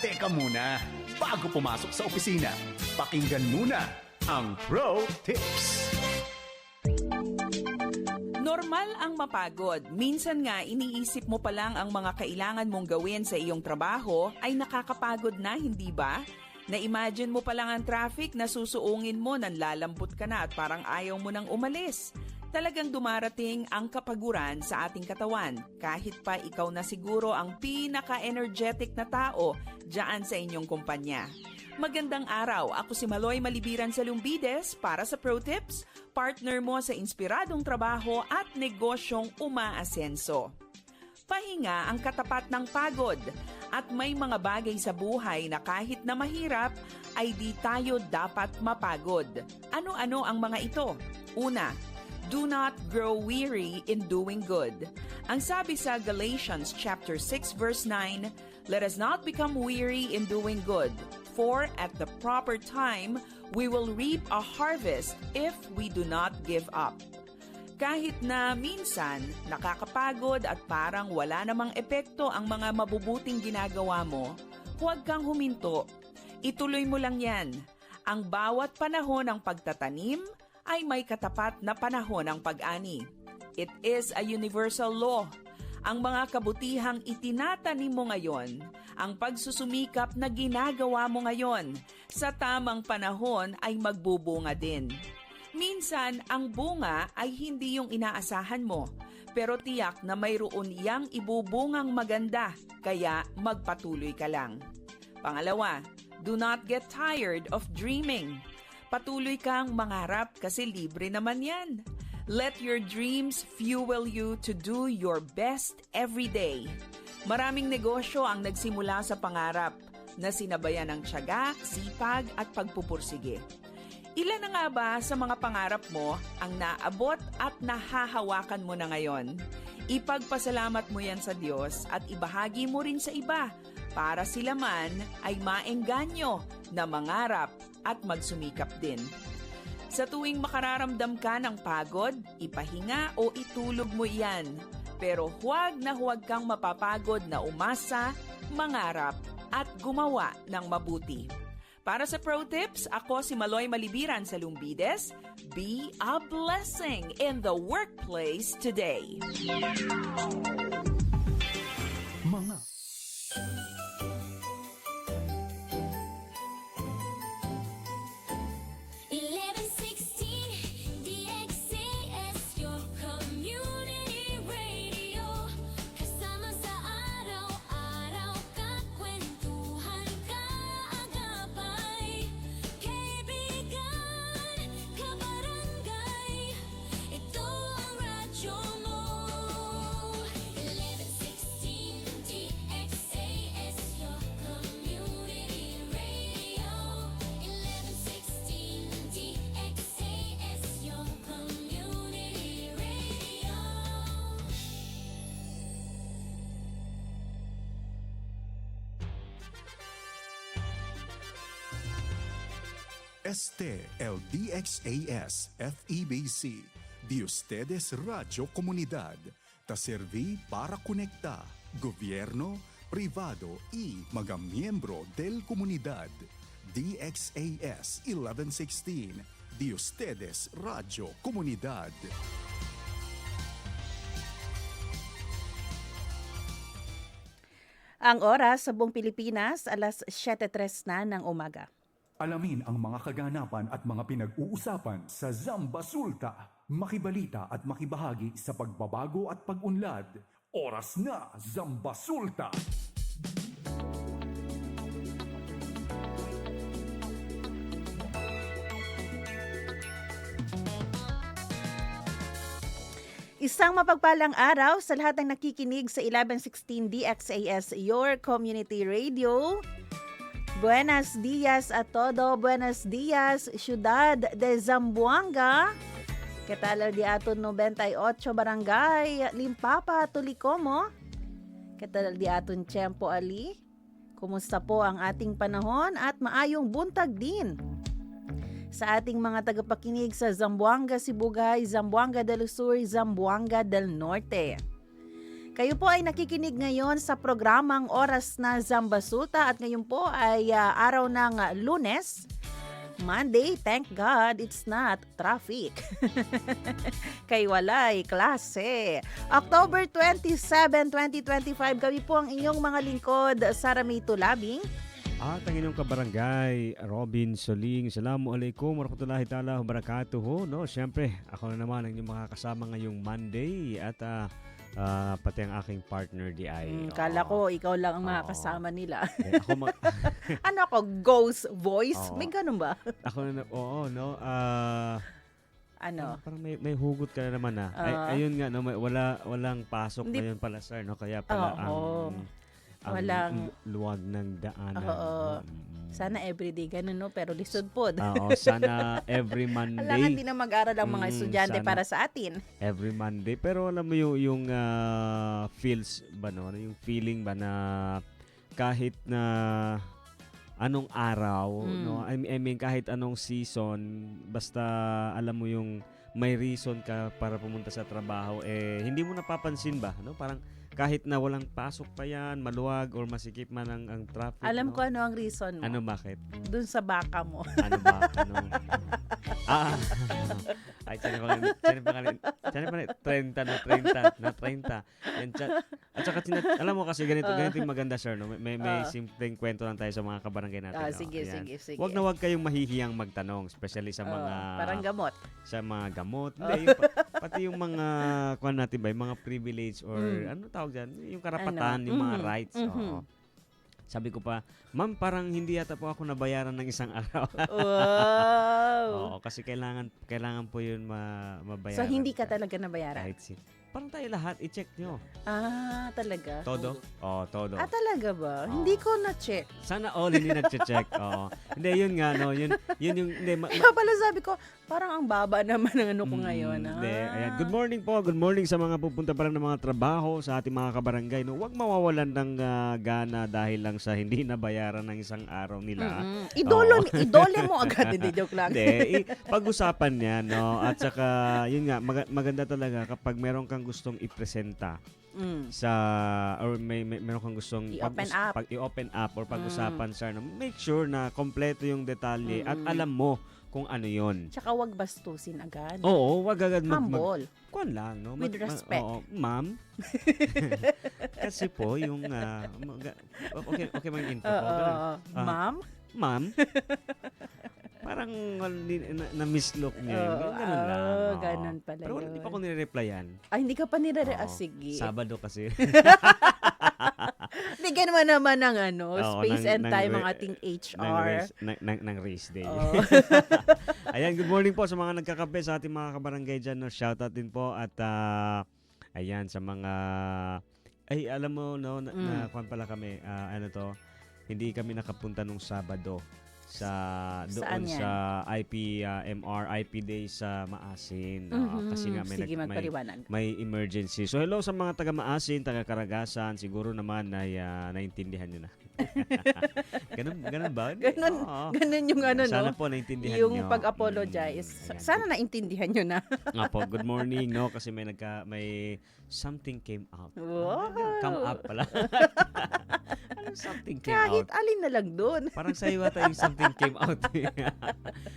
Teka muna, bago pumasok sa opisina, pakinggan muna ang Pro Tips. Normal ang mapagod. Minsan nga iniisip mo pa lang ang mga kailangan mong gawin sa iyong trabaho ay nakakapagod na, hindi ba? Na-imagine mo pa lang ang traffic na susuungin mo, nanlalambot ka na at parang ayaw mo nang umalis. Talagang dumarating ang kapaguran sa ating katawan kahit pa ikaw na siguro ang pinaka-energetic na tao dyan sa inyong kumpanya. Magandang araw, ako si Maloy Malibiran sa Lumbides para sa Pro Tips, partner mo sa inspiradong trabaho at negosyong umaasenso. Pahinga ang katapat ng pagod at may mga bagay sa buhay na kahit na mahirap ay di tayo dapat mapagod. Ano-ano ang mga ito? Una, do not grow weary in doing good. Ang sabi sa Galatians chapter 6 verse 9, let us not become weary in doing good, for at the proper time we will reap a harvest if we do not give up. Kahit na minsan nakakapagod at parang wala namang epekto ang mga mabubuting ginagawa mo, huwag kang huminto. Ituloy mo lang yan. Ang bawat panahon ng pagtatanim ay may katapat na panahon ng pag-ani. It is a universal law. Ang mga kabutihang itinatanim mo ngayon, ang pagsusumikap na ginagawa mo ngayon, sa tamang panahon ay magbubunga din. Minsan, ang bunga ay hindi yung inaasahan mo, pero tiyak na mayroon yang ibubungang maganda, kaya magpatuloy ka lang. Pangalawa, do not get tired of dreaming. Patuloy kang mangarap kasi libre naman yan. Let your dreams fuel you to do your best every day. Maraming negosyo ang nagsimula sa pangarap na sinabayan ng tiyaga, sipag at pagpupursige. Ilan na nga ba sa mga pangarap mo ang naabot at nahahawakan mo na ngayon? Ipagpasalamat mo yan sa Diyos at ibahagi mo rin sa iba para sila man ay maengganyo na mangarap at magsumikap din. Sa tuwing makararamdam ka ng pagod, ipahinga o itulog mo yan. Pero huwag kang mapapagod na umasa, mangarap at gumawa ng mabuti. Para sa Pro Tips, ako si Maloy Malibiran sa Lumbides. Be a blessing in the workplace today. Mga Este el DXAS FEBC, de ustedes Radio Comunidad, ta serví para conectar gobierno, privado y mga miembro del comunidad. DXAS 1116, de ustedes Radio Comunidad. Ang oras sa buong Pilipinas, alas 7:03 na ng umaga. Alamin ang mga kaganapan at mga pinag-uusapan sa Zambasulta. Makibalita at makibahagi sa pagbabago at pag-unlad. Oras na, Zambasulta! Isang mapagpalang araw sa lahat ng nakikinig sa 1116 DXAS, your community radio. Buenos dias a todo, buenos dias, Ciudad de Zamboanga. Ketala di aton 98 Barangay, Limpapa, Tulicomo. Ketala di aton Tiempo Ali. Kumusta po ang ating panahon at maayong buntag din sa ating mga tagapakinig sa Zamboanga, Sibugay, Zamboanga del Sur, Zamboanga del Norte. Kayo po ay nakikinig ngayon sa programang Oras na Zambasulta at ngayon po ay araw ng Lunes. Monday, thank God, it's not traffic. Kay walay klase. October 27, 2025, kami po ang inyong mga lingkod, Sara May Tulabing. At ang inyong kabarangay, Robin Soling. Assalamualaikum warahmatullahi ta'ala wabarakatuh. No, siyempre, ako na naman ang inyong mga kasama ngayong Monday at pati ang aking partner di ay. Kala ko ikaw lang ang makakasama nila. Ako Ano ako, ghost voice? May ganun ba? ako na, no. Ano? Parang may hugot ka na naman ayun nga, no, walang pasok ngayon pala, sir, no? Kaya pala ang walang luwag ng daanan. Oo. Sana everyday ganun, no? Pero lisod po. Oo, sana every Monday. Kailangan din na mag-aral ang mga estudyante sana para sa atin. Every Monday. Pero alam mo yung feels ba, no? Yung feeling ba na kahit na anong araw, no? I mean, kahit anong season, basta alam mo yung may reason ka para pumunta sa trabaho, hindi mo napapansin ba, no? Parang kahit na walang pasok pa yan, maluwag or masikip man ang traffic. Alam no? ko ano ang reason mo. Ano, bakit? Dun sa baka mo. Ano ba? Ano? Ay, tiyan pa kanina. 30. Yan, at saka, alam mo kasi ganito yung maganda, sir. No? May simpleng kwento lang tayo sa mga kabarangay natin. Sige. Wag na wag kayong mahihiyang magtanong, especially sa mga... Parang gamot. Sa mga gamot. Hindi, pati yung mga, kuwan natin ba, yung mga privilege or ano tawag dyan? Yung karapatan, yung mga rights. Oo. Sabi ko pa, ma'am, parang hindi yata po ako nabayaran ng isang araw. Wow! Oo, kasi kailangan po yun mabayaran. So, hindi ka talaga nabayaran? Kahit parang tayo lahat, i-check nyo. Talaga? Todo? Oo, todo. Talaga ba? Hindi ko na-check. Sana all hindi nag-check. Oo. Hindi, yun nga, no? Yun yung, hindi, Kaya pala sabi ko, parang ang baba naman ng ano ko ngayon. Hindi. Ayan. Good morning po. Good morning sa mga pupunta pa lang ng mga trabaho, sa ating mga kabarangay. No? Huwag mawawalan ng gana dahil lang sa hindi nabayaran ng isang araw nila. Idole mo agad. Hindi, joke lang. Hindi. Pag-usapan yan, no? At saka, yun nga, maganda talaga kapag meron kang gustong ipresenta sa or meron kang gustong i-open up or pag-usapan, sir, no? Make sure na kompleto yung detalye at alam mo kung ano yon. Tsaka wag bastusin agad. Oo, wag agad Humble. Kuwan lang, no? With respect. Oo, ma'am. Kasi po yung okay mang info ko. Ma'am? Ma'am. Parang na-mislook niya yun. Ganun lang. Ganun pala pero yun. hindi pa ako nire-replyan. Hindi ka pa sige. Sabado kasi. Bigyan mo naman ng space and time ang ating HR. ng race day. Ayan, good morning po sa mga nagkakape, sa ating mga kabarangay dyan. No? Shoutout din po. At ayan, sa mga... Ay, alam mo, no, na kwan pala kami, hindi kami nakapunta nung Sabado doon sa IPMR IP Day sa Maasin. Kasi nga may emergency. So hello sa mga taga Maasin, taga Karagasan, siguro naman ay naintindihan niyo na. Ganun ba? Ganun yung Sana po naintindihan niyo. Yung pag-apologize. Sana naintindihan niyo na. Nga po, good morning, no? Kasi may something came out. Wow. Come up pala. Something came Kahit out. alin na lang doon. Parang sa'yo ata yung something came out.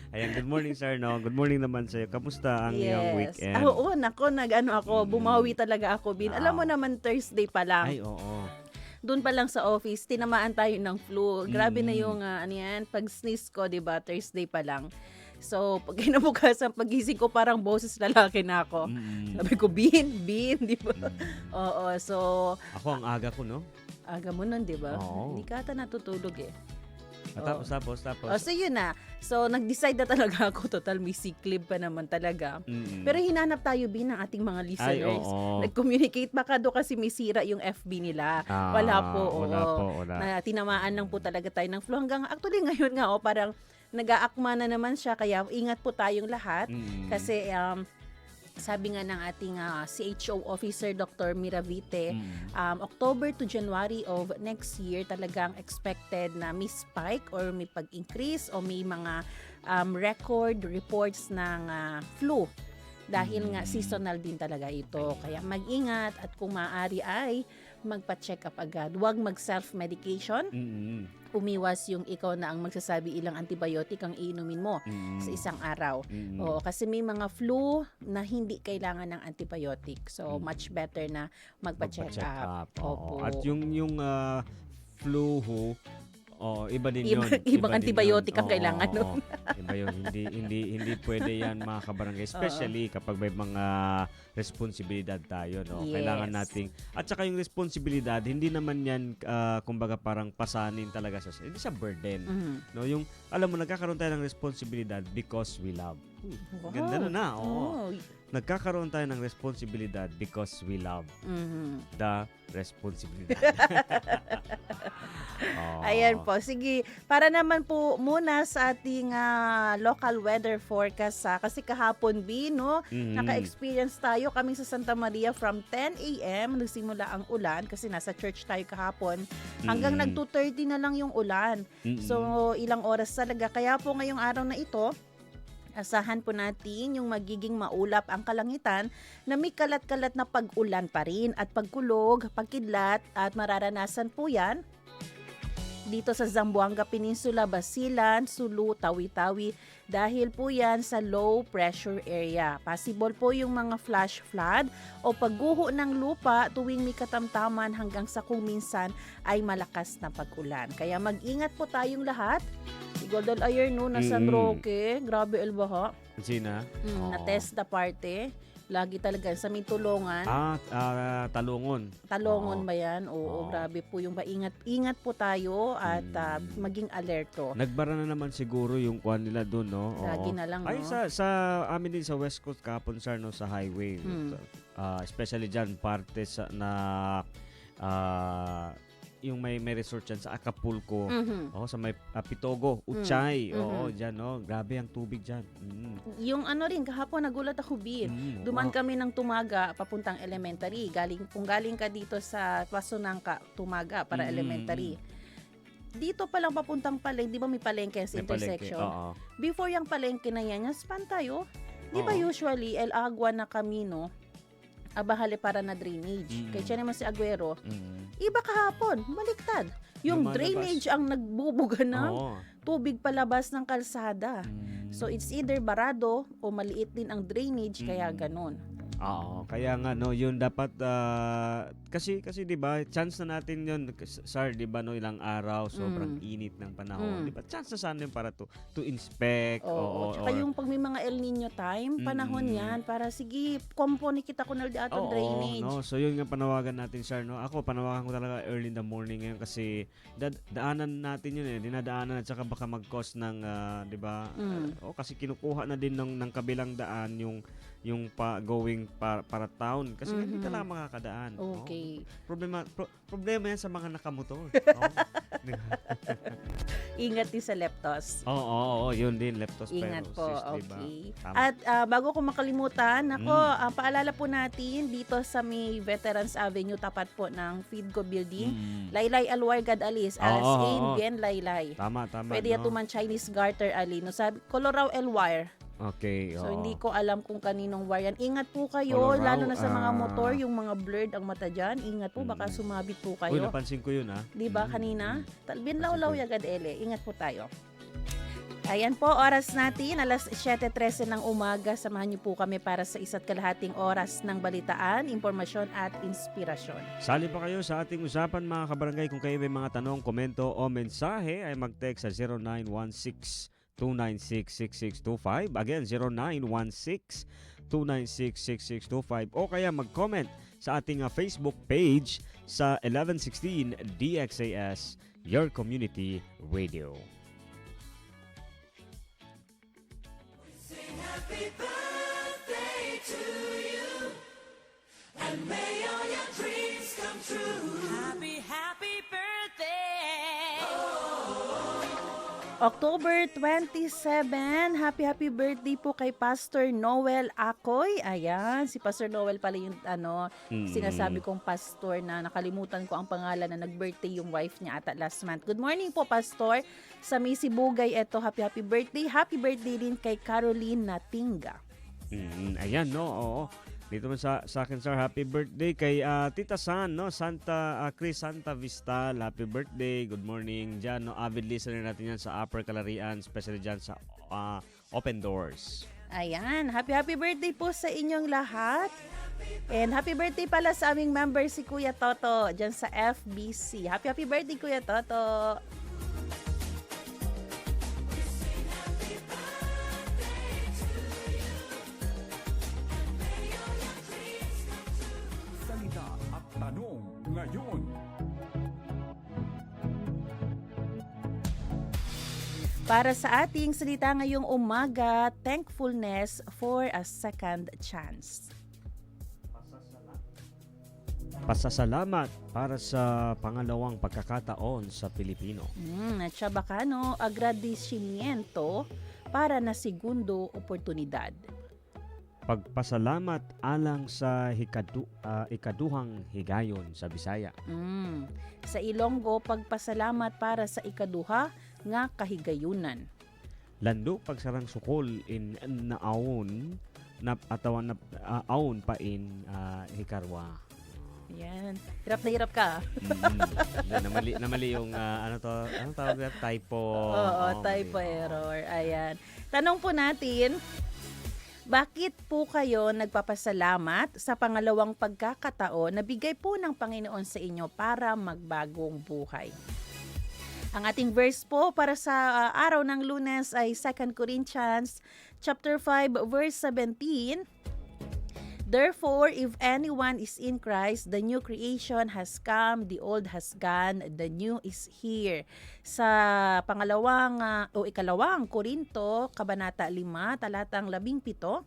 Ayan, good morning, sir, no? Good morning naman sa'yo. Kamusta ang iyong weekend? Oo, ako, bumawi talaga ako, Bin. Alam mo naman, Thursday pa lang. Ay, oo. Doon pa lang sa office, tinamaan tayo ng flu. Grabe na yung, pag-sneeze ko, diba? Thursday pa lang. So, pag kinabukasan, pagising ko, parang boses lalaki na ako. Sabi ko, Bin, di ba? Oo, so... Ako, ang aga ko, no? Aga mo nun, di ba? Oo. Hindi ka ata natutulog eh. Tapos. So, yun na. So, nag-decide na talaga ako. Total, may sick leave pa naman talaga. Pero hinanap tayo, Bin, ng ating mga listeners. Nag-communicate. Baka do kasi may sira yung FB nila. Wala po. Na, tinamaan lang po talaga tayo ng flu. Hanggang, actually, ngayon nga, parang nag-aakma na naman siya. Kaya, ingat po tayong lahat. Kasi, sabi nga ng ating CHO officer, Dr. Miravite, October to January of next year talagang expected na may spike or may pag-increase o may mga record reports ng flu Dahil nga seasonal din talaga ito. Kaya mag-ingat at kung maaari ay magpa-check up agad. Huwag mag-self-medication. Mm-mm. Umiwas yung ikaw na ang magsasabi ilang antibiotic ang iinumin mo sa isang araw. Oo, kasi may mga flu na hindi kailangan ng antibiotic. So, much better na magpa-check up. Oo. Opo. At yung flu ho, iba din yun. Ibang Iba din antibiotic yun. ang kailangan Oo. Iba yun. Hindi pwede yan mga kabarangay. Especially kapag may mga responsibilidad tayo. No? Yes. Kailangan nating, at saka yung responsibilidad, hindi naman yan, kumbaga parang pasanin talaga hindi siya burden. No? Yung, alam mo, nagkakaroon tayo ng responsibilidad because we love. Wow. Ganda na na. Oo. Oh. Nagkakaroon tayo ng responsibilidad because we love the responsibilidad. Ayan po. Sige, para naman po muna sa ating local weather forecast kasi kahapon no, naka-experience tayo kami sa Santa Maria from 10 a.m. nagsimula ang ulan kasi nasa church tayo kahapon hanggang nag 2:30 na lang yung ulan. So, ilang oras talaga. Kaya po ngayong araw na ito, asahan po natin yung magiging maulap ang kalangitan na may kalat-kalat na pag-ulan pa rin at pagkulog, pagkidlat at mararanasan po yan dito sa Zamboanga Peninsula, Basilan, Sulu, Tawi-Tawi dahil po yan sa low pressure area. Possible po yung mga flash flood o pagguho ng lupa tuwing may katamtaman hanggang sa kung minsan ay malakas na pag-ulan. Kaya mag-ingat po tayong lahat. Si Golden Ayer no, na San Roque, grabe el baha. Sina? Na-test na parte. Lagi talaga sa may tulungan. Talungon. Talongon ba yan? Oo, grabe po yung ingat po tayo at maging alerto. Nagbara na naman siguro yung kuan nila doon, no? Lagi na lang, Ay, no? sa amin din sa West Coast kahapon, sir, no, sa highway. Especially dyan, parte sa na yung may resort dyan sa Acapulco, sa may Pitogo, Uchay, dyan, no? Grabe ang tubig dyan. Yung ano rin, kahapon nagulat ako, Bin. Duman kami ng Tumaga papuntang elementary. Kung galing ka dito sa Pasunangka, Tumaga para elementary. Dito pa lang papuntang palengke, di ba may palengke sa intersection? Before yung palengke na yan, span tayo. Di ba usually, El Agua na kami, no? Abahali para na drainage. Kaya siya naman si Aguero. Iba kahapon, baliktad. Yung Lumalabas. drainage ang nagbubuga ng tubig palabas ng kalsada. So it's either barado o maliit din ang drainage kaya ganun. Oo, kaya nga no, yun dapat kasi 'di ba, chance na natin yun, sir, 'di ba, no, ilang araw sobrang init ng panahon, 'di ba? Chance na sana yun para to inspect. Tsaka yung pag may mga El Nino time, panahon yan para sige, kompone kita ko na di atong drainage. No, so yun nga panawagan natin, sir, no. Ako panawagan ko talaga early in the morning ngayon kasi daanan natin yun dinadaanan at saka baka mag-cause ng 'di ba? Kasi kinukuha na din ng kabilang daan yung going para town kasi hindi talaga makakadaan. Okay. Problema yan sa mga nakamotor. Ingat din sa leptos. Oo, yun din, leptospirosis. Ingat po, diba? okay. Tama. At bago ko makalimutan, paalala po natin dito sa may Veterans Avenue, tapat po ng Fidco Building, Laylay Alwargad Alis, as in Bien Laylay. Tama. Pwede no? Atuman Chinese Garter Ali. No, sabi, Coloraw El Wire. Okay. So, hindi ko alam kung kaninong wire yan. Ingat po kayo, Coloraw, lalo na sa mga motor, yung mga blurred ang mata dyan. Ingat po, baka sumabit po kayo. Uy, napansin ko yun, Diba, kanina? Binlaw-law yagad, Ele. Ingat po tayo. Ayan po, oras natin, alas 7:13 ng umaga. Samahan niyo po kami para sa isa't kalahating oras ng balitaan, impormasyon at inspirasyon. Sali pa kayo sa ating usapan, mga kabarangay. Kung kayo may mga tanong, komento o mensahe, ay mag-text sa 0916-296-6625. Again, 0916-296-6625. O kaya mag-comment sa ating Facebook page sa 1116 DXAS, Your Community Radio. Happy birthday to you, and may all your dreams come true. Happy birthday. October 27, happy birthday po kay Pastor Noel Acoy. Ayan, si Pastor Noel pala yung sinasabi kong pastor na nakalimutan ko ang pangalan na nag-birthday yung wife niya ata last month. Good morning po, Pastor. Sa Misi Bugay, eto, happy birthday. Happy birthday din kay Caroline Natinga. Ayan, no? Oo. Dito man sa akin, sir, happy birthday kay Tita San, no? Chris Santa Vista, happy birthday. Good morning dyan, no? Avid listener natin yan sa Upper Calarian, especially dyan sa Open Doors. Ayan, happy birthday po sa inyong lahat. And happy birthday pala sa aming member si Kuya Toto dyan sa FBC. Happy birthday, Kuya Toto. Salita at tanong ngayon. Para sa ating salita ngayong umaga, thankfulness for a second chance. Pasasalamat para sa pangalawang pagkakataon sa Pilipino. At siya baka agradecimiento para na segundo oportunidad. Pagpasalamat alang sa ikaduhang higayon sa Bisaya. Sa Ilonggo, pagpasalamat para sa ikaduha nga kahigayunan. Lando pagsarang sukol in naawon na atawan na aon pa in hikarwa. Yan. Hirap ka. Namali yung anong tawag na typo. Oo, typo error. Ayan. Tanong po natin, bakit po kayo nagpapasalamat sa pangalawang pagkakataon na bigay po ng Panginoon sa inyo para magbagong buhay? Ang ating verse po para sa araw ng Lunes ay 2 Corinthians chapter 5 verse 17. Therefore, if anyone is in Christ, the new creation has come, the old has gone, the new is here. Sa ikalawang Korinto, Kabanata 5, talatang 17,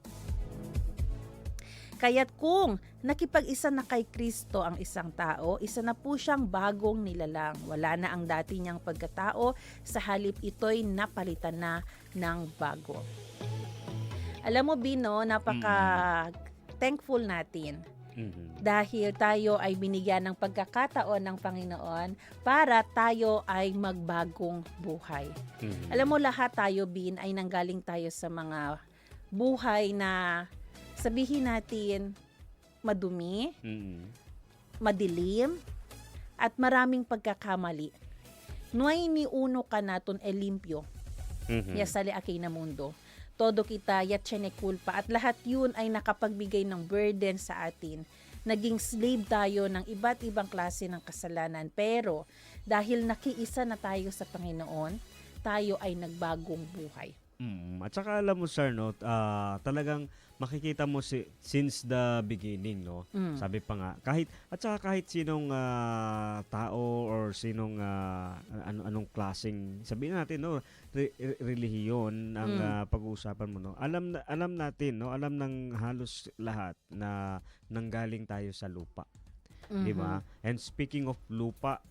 kaya't kung nakipag-isa na kay Kristo ang isang tao, isa na po siyang bagong nilalang. Wala na ang dati niyang pagkatao, sa halip ito'y napalitan na ng bago. Alam mo, Bino, thankful natin dahil tayo ay binigyan ng pagkakataon ng Panginoon para tayo ay magbagong buhay. Alam mo, lahat tayo, Bin, ay nanggaling tayo sa mga buhay na sabihin natin madumi, madilim, at maraming pagkakamali. Nuay ni uno ka naton limpyo. Yasali akay na mundo. Todo kita yatsene kulpa, at lahat yun ay nakapagbigay ng burden sa atin. Naging slave tayo ng iba't ibang klase ng kasalanan, pero dahil nakiisa na tayo sa Panginoon, tayo ay nagbagong buhay. At saka alam mo, sir, no, talagang makikita mo since the beginning, no. Sabi pa nga, kahit sinong tao or sinong anong klaseng, sabihin natin, no, relihiyon ang pag-uusapan mo, no. Alam natin, no, alam ng halos lahat na nanggaling tayo sa lupa. 'Di ba? And speaking of lupa,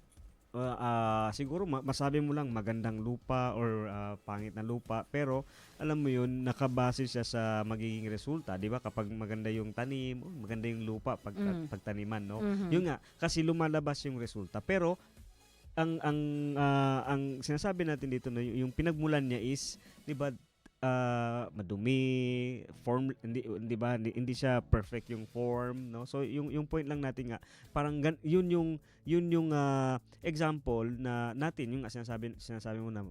siguro masabi mo lang magandang lupa or pangit na lupa, pero alam mo yun, nakabase siya sa magiging resulta, di ba? Kapag maganda yung tanim, maganda yung lupa pagtaniman, no? Yun nga, kasi lumalabas yung resulta. Pero ang sinasabi natin dito, no, yung pinagmulan niya is, di ba, madumi, form, hindi ba, hindi siya perfect yung form, no? So yung point lang natin nga, parang yun yung example na natin, yung sinasabi mo na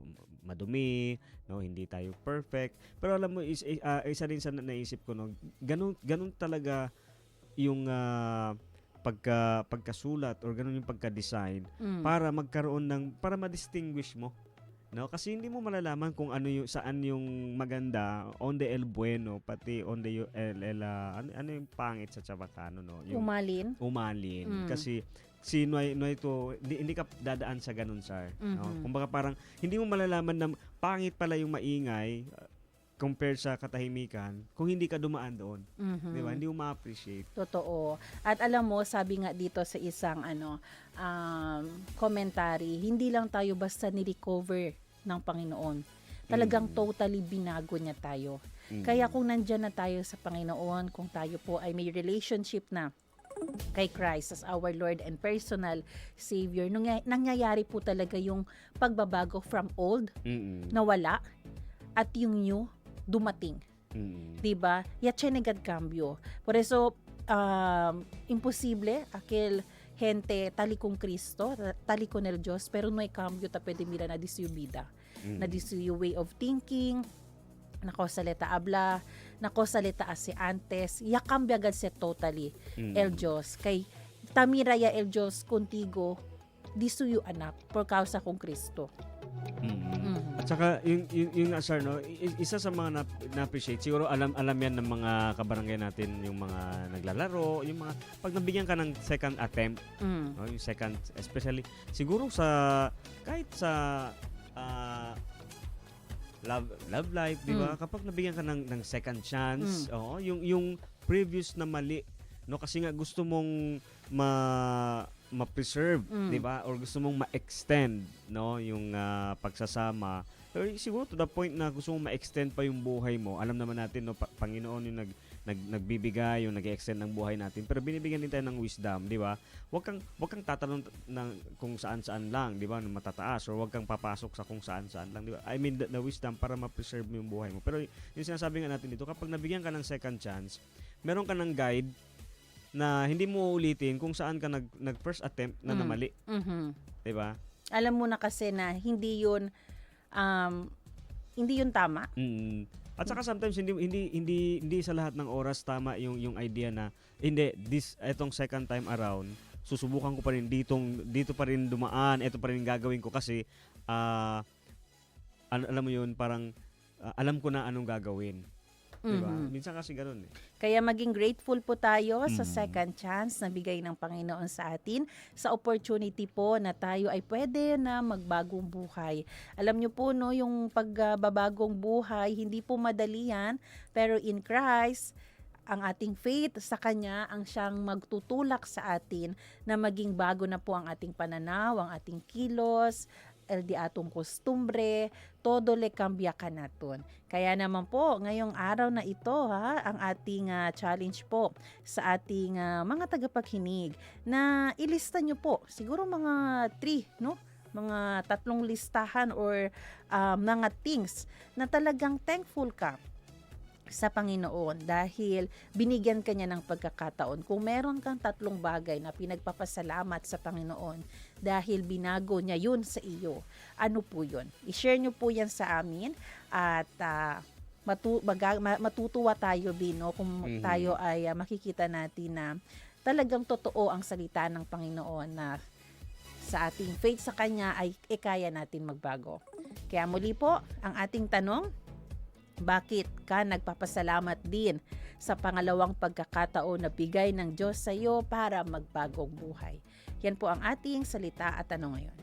madumi, no, hindi tayo perfect. Pero alam mo, isa din sa naisip ko, no, ganun talaga yung pagkasulat or ganun yung pagka-design para magkaroon para ma-distinguish mo. No, kasi hindi mo malalaman kung saan yung maganda on the el bueno, pati on the ano yung pangit sa Chabacano, no, yung umalin. Kasi nuay to, hindi ka dadaan sa ganun, sir, no? Kumbaga parang hindi mo malalaman na pangit pala yung maingay compared sa katahimikan kung hindi ka dumaan doon. Di ba? Hindi mo ma-appreciate. Totoo. At alam mo, sabi nga dito sa isang commentary, hindi lang tayo basta ni-recover ng Panginoon. Talagang totally binago niya tayo. Kaya kung nandyan na tayo sa Panginoon, kung tayo po ay may relationship na kay Christ as our Lord and personal Savior, nangyayari po talaga yung pagbabago from old na wala at yung new dumating. Mm. Diba? Ya chenegad cambio. Por eso, imposible aquel gente tali con Cristo, tali con el Diyos, pero no hay cambio ta pwede mira na di suyo vida. Na di suyo way of thinking, nako salita habla, nako salita asi antes, ya cambia agad se totally el Diyos. Kay tamira ya el Diyos contigo, di suyo anak, por causa kong Kristo. At saka yung Asar, no, isa sa mga na-appreciate, siguro alam yan ng mga kabarangay natin, yung mga naglalaro, yung mga pag nabigyan ka ng second attempt, no, yung second, especially siguro sa kahit sa love life, di ba? Kapag nabigyan ka ng second chance, yung previous na mali, no, kasi nga gusto mong ma-preserve, 'di ba? Or gusto mong ma-extend, no, yung pagsasama. Pero siguro to the point na gusto mong ma-extend pa yung buhay mo. Alam naman natin, no, Panginoon yung nagbibigay, yung nag-extend ng buhay natin. Pero binibigyan din tayo ng wisdom, 'di ba? Huwag kang tatanong ng kung saan-saan lang, 'di ba? Na matataas, or huwag kang papasok sa kung saan-saan lang, 'di ba? I mean the wisdom para ma-preserve mo yung buhay mo. Pero yung sinasabi nga natin dito, kapag nabigyan ka ng second chance, meron ka ng guide na hindi mo ulitin kung saan ka nag first attempt na namali. 'Di ba? Alam mo na kasi na hindi 'yun tama. At saka sometimes hindi sa lahat ng oras tama yung idea na hindi etong second time around susubukan ko pa rin dito pa rin dumaan, ito pa rin gagawin ko kasi alam mo yun, parang alam ko na anong gagawin. Diba? Minsan kasi ganoon eh. Kaya maging grateful po tayo sa second chance na bigay ng Panginoon sa atin, sa opportunity po na tayo ay pwede na magbagong buhay. Alam niyo po, no, yung pagbabagong buhay, hindi po madali yan, pero in Christ, ang ating faith sa Kanya ang siyang magtutulak sa atin na maging bago na po ang ating pananaw, ang ating kilos, el di atong kostumbre, todo le cambia ka naton. Kaya naman po, ngayong araw na ito, ang ating challenge po sa ating mga tagapaghinig na ilista nyo po, siguro mga 3, no? Mga 3 listahan or mga things na talagang thankful ka sa Panginoon dahil binigyan ka niya ng pagkakataon. Kung meron kang 3 bagay na pinagpapasalamat sa Panginoon dahil binago niya yun sa iyo, ano po yun? I-share nyo po yan sa amin at matutuwa tayo din, no, kung tayo ay makikita natin na talagang totoo ang salita ng Panginoon na sa ating faith sa Kanya ay kaya natin magbago. Kaya muli po, ang ating tanong, bakit ka nagpapasalamat din sa pangalawang pagkakataon na bigay ng Diyos sa iyo para magbagong buhay? Yan po ang ating salita at tanong ngayon.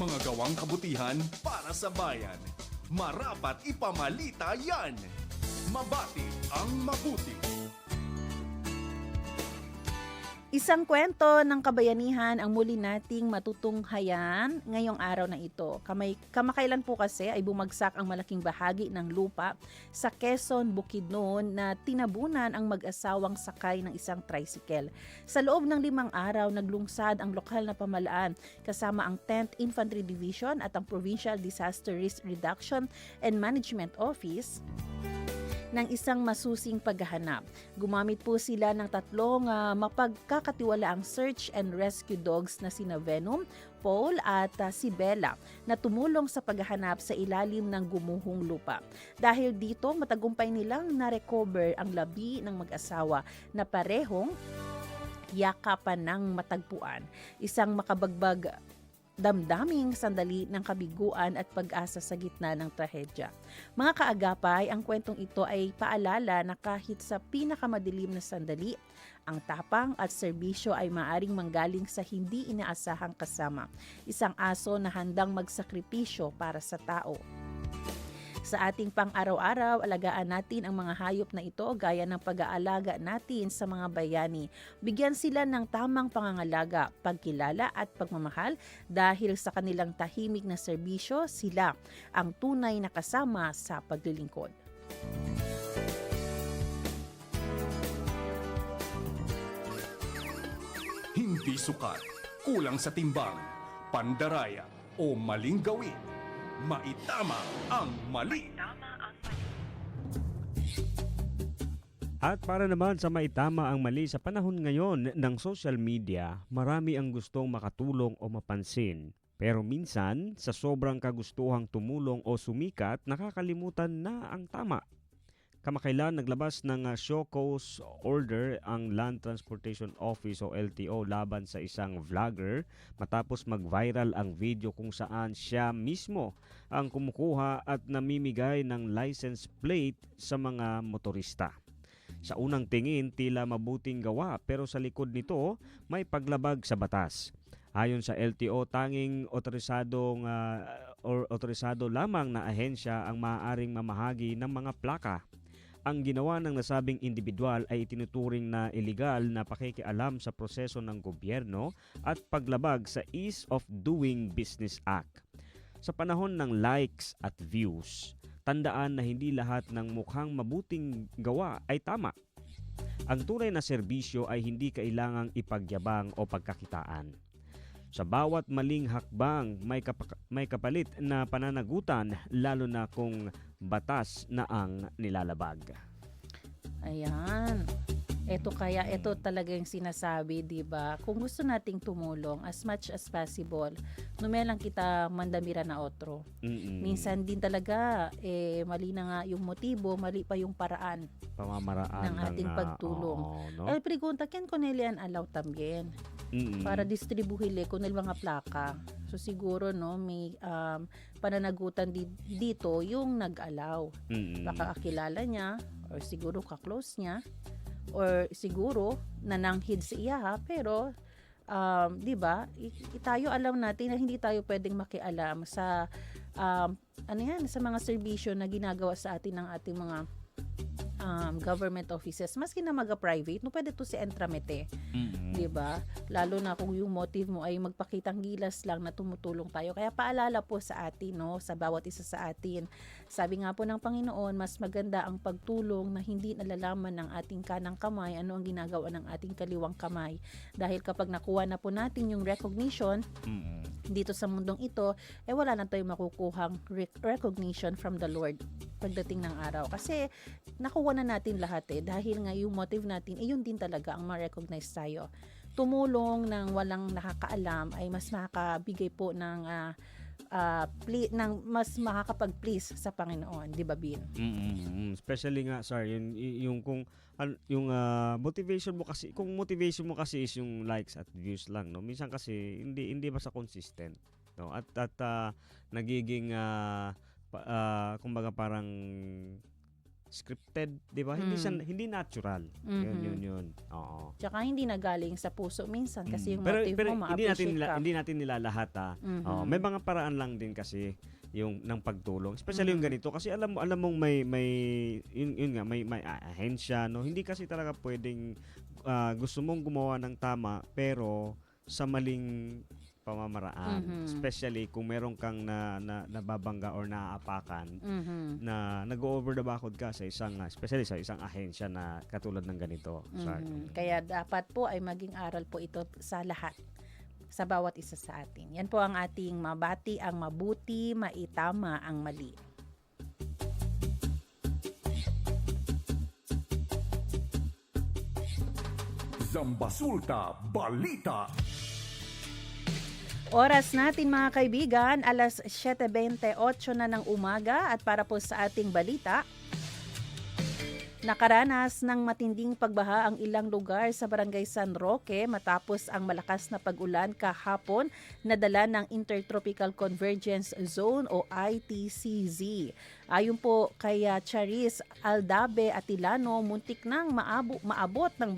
Mga gawang kabutihan para sa bayan. Marapat ipamalita yan. Mabati ang mabuti. Isang kwento ng kabayanihan ang muli nating matutunghayan ngayong araw na ito. Kamakailan po kasi ay bumagsak ang malaking bahagi ng lupa sa Quezon, Bukidnon na tinabunan ang mag-asawang sakay ng isang tricycle. Sa loob ng 5 araw, naglungsad ang lokal na pamalaan kasama ang 10th Infantry Division at ang Provincial Disaster Risk Reduction and Management Office ng isang masusing paghahanap. Gumamit po sila ng 3 mapagkakatiwalaang search and rescue dogs na sina Venom, Paul at si Bella na tumulong sa paghahanap sa ilalim ng gumuhong lupa. Dahil dito, matagumpay nilang na-recover ang labi ng mag-asawa na parehong yakapan ng matagpuan. Isang makabagbag damdaming sandali ng kabiguan at pag-asa sa gitna ng trahedya. Mga kaagapay, ang kwentong ito ay paalala na kahit sa pinakamadilim na sandali, ang tapang at serbisyo ay maaring manggaling sa hindi inaasahang kasama. Isang aso na handang magsakripisyo para sa tao. Sa ating pang-araw-araw, alagaan natin ang mga hayop na ito gaya ng pag-aalaga natin sa mga bayani. Bigyan sila ng tamang pangangalaga, pagkilala at pagmamahal dahil sa kanilang tahimik na serbisyo, sila ang tunay na kasama sa paglilingkod. Hindi sukat, kulang sa timbang, pandaraya o maling gawin. maitama ang mali. At para naman sa maitama ang mali sa panahon ngayon ng social media, marami ang gustong makatulong o mapansin. Pero minsan, sa sobrang kagustuhang tumulong o sumikat, nakakalimutan na ang tama. Kamakailan naglabas ng show cause order ang Land Transportation Office o LTO laban sa isang vlogger matapos mag-viral ang video kung saan siya mismo ang kumukuha at namimigay ng license plate sa mga motorista. Sa unang tingin, tila mabuting gawa pero sa likod nito may paglabag sa batas. Ayon sa LTO, tanging otorisado lamang na ahensya ang maaaring mamahagi ng mga plaka. Ang ginawa ng nasabing individual ay itinuturing na iligal na pakikialam sa proseso ng gobyerno at paglabag sa Ease of Doing Business Act. Sa panahon ng likes at views, tandaan na hindi lahat ng mukhang mabuting gawa ay tama. Ang tunay na serbisyo ay hindi kailangang ipagyabang o pagkakitaan. Sa bawat maling hakbang, may kapalit na pananagutan, lalo na kung batas na ang nilalabag. Ayan. Ito talaga yung sinasabi, 'di ba? Kung gusto nating tumulong as much as possible, numelang kita mandamira na otro. Minsan din talaga mali na nga yung motibo, mali pa yung paraan Pamamaraan ng ating pagtulong. no? El pregunta quién con él han alaw también para distribuhile con el mga plaka. So siguro no may pananagutan dito yung nag-alaw. Baka kakilala niya or siguro ka-close niya or siguro nananghid sa iya pero 'di ba? Tayo alam natin na hindi tayo pwedeng makialam sa sa mga serbisyo na ginagawa sa atin ng ating mga government offices, maski na maga-private, no pwede to si entramete. 'Di ba? Lalo na kung yung motive mo ay magpakitang gilas lang na tumutulong tayo. Kaya paalala po sa atin, no, sa bawat isa sa atin. Sabi nga po ng Panginoon, mas maganda ang pagtulong na hindi nalalaman ng ating kanang kamay ano ang ginagawa ng ating kaliwang kamay. Dahil kapag nakuha na po natin yung recognition dito sa mundong ito, wala na tayong makukuhang recognition from the Lord pagdating ng araw. Kasi nakuha na natin lahat dahil nga yung motive natin yun din talaga ang ma-recognize tayo. Tumulong ng walang nakakaalam ay mas makakabigay po ng mas makakapag-please sa Panginoon, di ba, Bin? Especially nga, yung kung yung motivation mo kasi, kung motivation mo kasi is yung likes at views lang, no, minsan kasi hindi basta consistent, no, at nagiging kumbaga parang scripted, 'di ba? Hindi natural. Yun. Oo. Tsaka hindi na galing sa puso minsan kasi yung motive pero mo hindi natin nilalahat may mga paraan lang din kasi yung ng pagtulong, especially yung ganito kasi alam mong may yun nga may ahensya, no, hindi kasi talaga pwedeng gusto mong gumawa ng tama pero sa maling pamamaraan, especially kung meron kang nababangga or naaapakan na nag-over the backhood ka sa isang especially sa isang ahensya na katulad ng ganito. Kaya dapat po ay maging aral po ito sa lahat, sa bawat isa sa atin. Yan po ang ating mabati ang mabuti, maitama ang mali. Zambasulta Balita. Oras natin mga kaibigan, alas 7:28 na ng umaga at para po sa ating balita, nakaranas ng matinding pagbaha ang ilang lugar sa Barangay San Roque matapos ang malakas na pag-ulan kahapon na dala ng Intertropical Convergence Zone o ITCZ. Ayon po kay Charis Aldabe Atilano, muntik nang maabot ng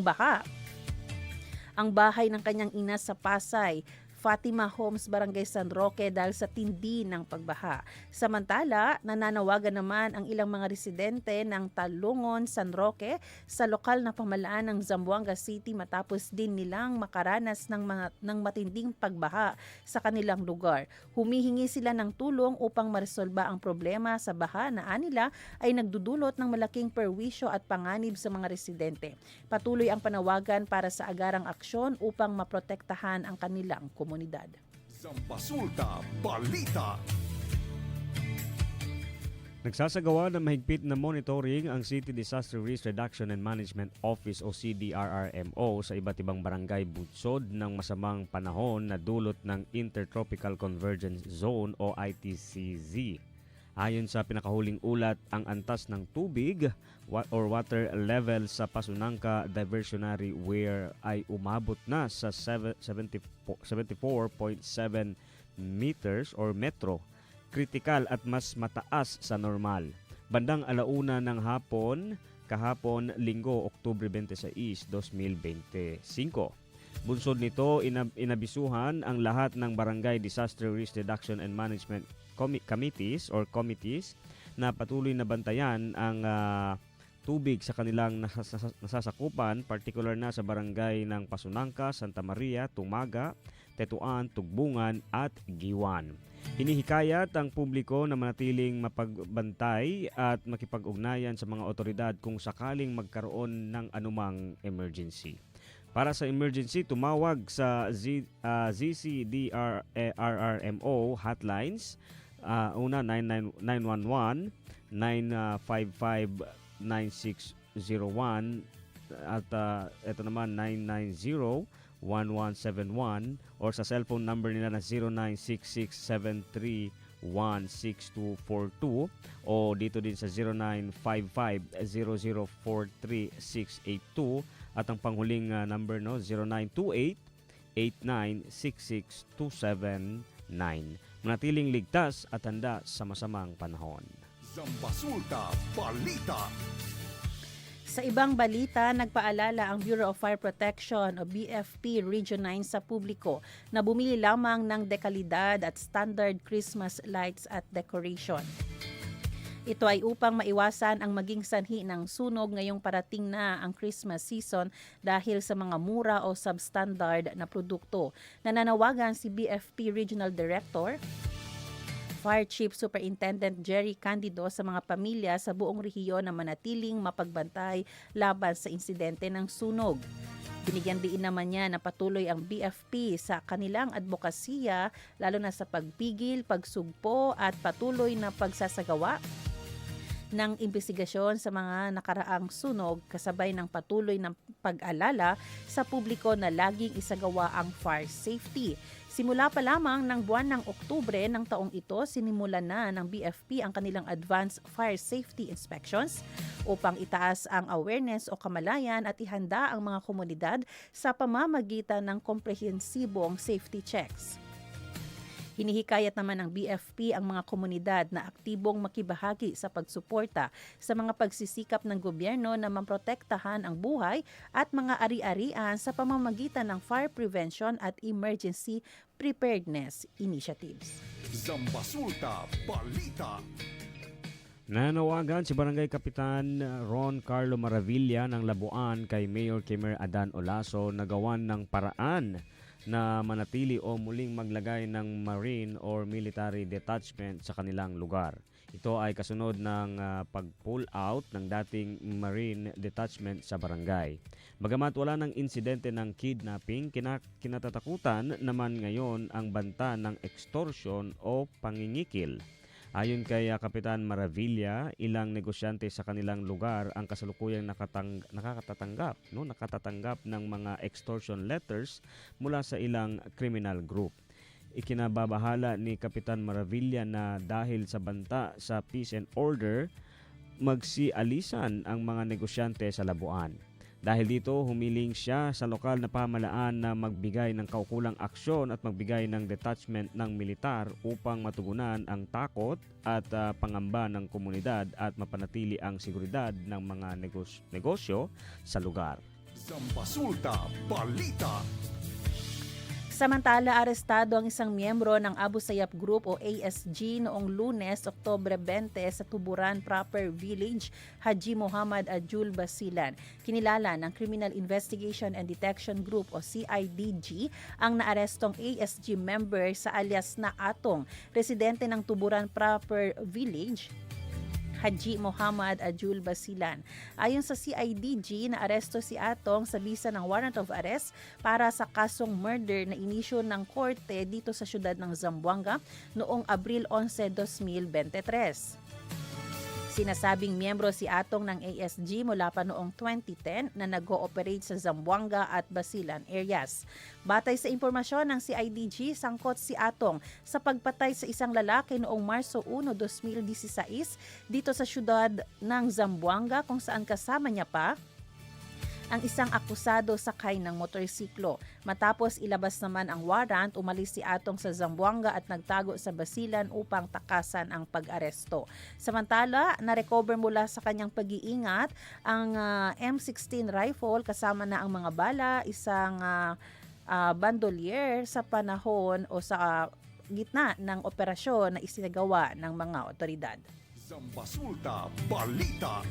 baha ang bahay ng kanyang ina sa Pasay, Fatima Homes, Barangay San Roque dahil sa tindi ng pagbaha. Samantala, nananawagan naman ang ilang mga residente ng Talungon, San Roque sa lokal na pamalaan ng Zamboanga City matapos din nilang makaranas ng matinding pagbaha sa kanilang lugar. Humihingi sila ng tulong upang maresolba ang problema sa baha na anila ay nagdudulot ng malaking perwisyo at panganib sa mga residente. Patuloy ang panawagan para sa agarang aksyon upang maprotektahan ang kanilang komunidad. Zambasulta Balita. Nagsasagawa ng mahigpit na monitoring ang City Disaster Risk Reduction and Management Office o CDRRMO sa iba't ibang barangay bunsod ng masamang panahon na dulot ng Intertropical Convergence Zone o ITCZ. Ayon sa pinakahuling ulat, ang antas ng tubig or water level sa Pasunangka Diversionary Weir ay umabot na sa 74.7 meters or metro, kritikal at mas mataas sa normal. Bandang alauna ng hapon, kahapon Linggo, Oktubre 26, 2025. Bunsod nito, inabisuhan ang lahat ng Barangay Disaster Risk Reduction and Management Committees na patuloy na bantayan ang tubig sa kanilang nasasakupan, particular na sa barangay ng Pasunangka, Santa Maria, Tumaga, Tetuan, Tugbungan at Giwan. Hinihikayat ang publiko na manatiling mapagbantay at makipag-ugnayan sa mga otoridad kung sakaling magkaroon ng anumang emergency. Para sa emergency, tumawag sa ZCDRRMO hotlines. Una, 911, 955-9601 at ito naman 990-1171 or sa cellphone number nila na 0966-731-6242 o dito din sa 0955-0043-682 at ang panghuling number 0928-8966-279. Manatiling ligtas at handa sa masamang panahon. Zambasulta Balita. Sa ibang balita, nagpaalala ang Bureau of Fire Protection o BFP Region 9 sa publiko na bumili lamang ng dekalidad at standard Christmas lights at decoration. Ito ay upang maiwasan ang maging sanhi ng sunog ngayong parating na ang Christmas season dahil sa mga mura o substandard na produkto. Nananawagan si BFP Regional Director Fire Chief Superintendent Jerry Candido sa mga pamilya sa buong rehiyon na manatiling mapagbantay laban sa insidente ng sunog. Binigyan diin naman niya na patuloy ang BFP sa kanilang advokasya lalo na sa pagpigil, pagsugpo at patuloy na pagsasagawa ng imbestigasyon sa mga nakaraang sunog kasabay ng patuloy ng pag-alala sa publiko na laging isagawa ang fire safety. Simula pa lamang ng buwan ng Oktubre ng taong ito, sinimulan na ng BFP ang kanilang advanced fire safety inspections upang itaas ang awareness o kamalayan at ihanda ang mga komunidad sa pamamagitan ng komprehensibong safety checks. Hinihikayat naman ng BFP ang mga komunidad na aktibong makibahagi sa pagsuporta sa mga pagsisikap ng gobyerno na maprotektahan ang buhay at mga ari-arian sa pamamagitan ng fire prevention at emergency preparedness initiatives. Zambasulta Balita. Nanawagan si Barangay Kapitan Ron Carlo Maravilla ng Labuan kay Mayor Kimer Adan Olaso na gawan ng paraan na manatili o muling maglagay ng marine or military detachment sa kanilang lugar. Ito ay kasunod ng pag-pull out ng dating marine detachment sa barangay. Bagamat wala ng insidente ng kidnapping, kinatatakutan naman ngayon ang banta ng extortion o pangingikil. Ayon kay Kapitan Maravilla, ilang negosyante sa kanilang lugar ang kasalukuyang nakatatanggap ng mga extortion letters mula sa ilang criminal group. Ikinababahala ni Kapitan Maravilla na dahil sa banta sa peace and order, magsialisan ang mga negosyante sa Labuan. Dahil dito, humiling siya sa lokal na pamahalaan na magbigay ng kaukulang aksyon at magbigay ng detachment ng militar upang matugunan ang takot at pangamba ng komunidad at mapanatili ang seguridad ng mga negosyo sa lugar. Zambasulta Balita. Samantala, arestado ang isang miyembro ng Abu Sayyaf Group o ASG noong Lunes, Oktubre 20 sa Tuburan Proper Village, Haji Muhammad Ajul Basilan. Kinilala ng Criminal Investigation and Detection Group o CIDG ang naarestong ASG member sa alias na Atong, residente ng Tuburan Proper Village, Haji Muhammad Ajul Basilan. Ayon sa CIDG, naaresto si Atong sa bisa ng warrant of arrest para sa kasong murder na inisyo ng korte dito sa syudad ng Zamboanga noong Abril 11, 2023. Sinasabing miyembro si Atong ng ASG mula pa noong 2010 na nag-ooperate sa Zamboanga at Basilan areas. Batay sa impormasyon ng CIDG, sangkot si Atong sa pagpatay sa isang lalaki noong Marso 1, 2016 dito sa syudad ng Zamboanga kung saan kasama niya pa ang isang akusado sakay ng motorsiklo. Matapos ilabas naman ang warrant, umalis si Atong sa Zamboanga at nagtago sa Basilan upang takasan ang pag-aresto. Samantala, na-recover mula sa kanyang pag-iingat ang M16 rifle kasama na ang mga bala, isang bandolier sa panahon o sa gitna ng operasyon na isinagawa ng mga otoridad. Zambasulta Balita.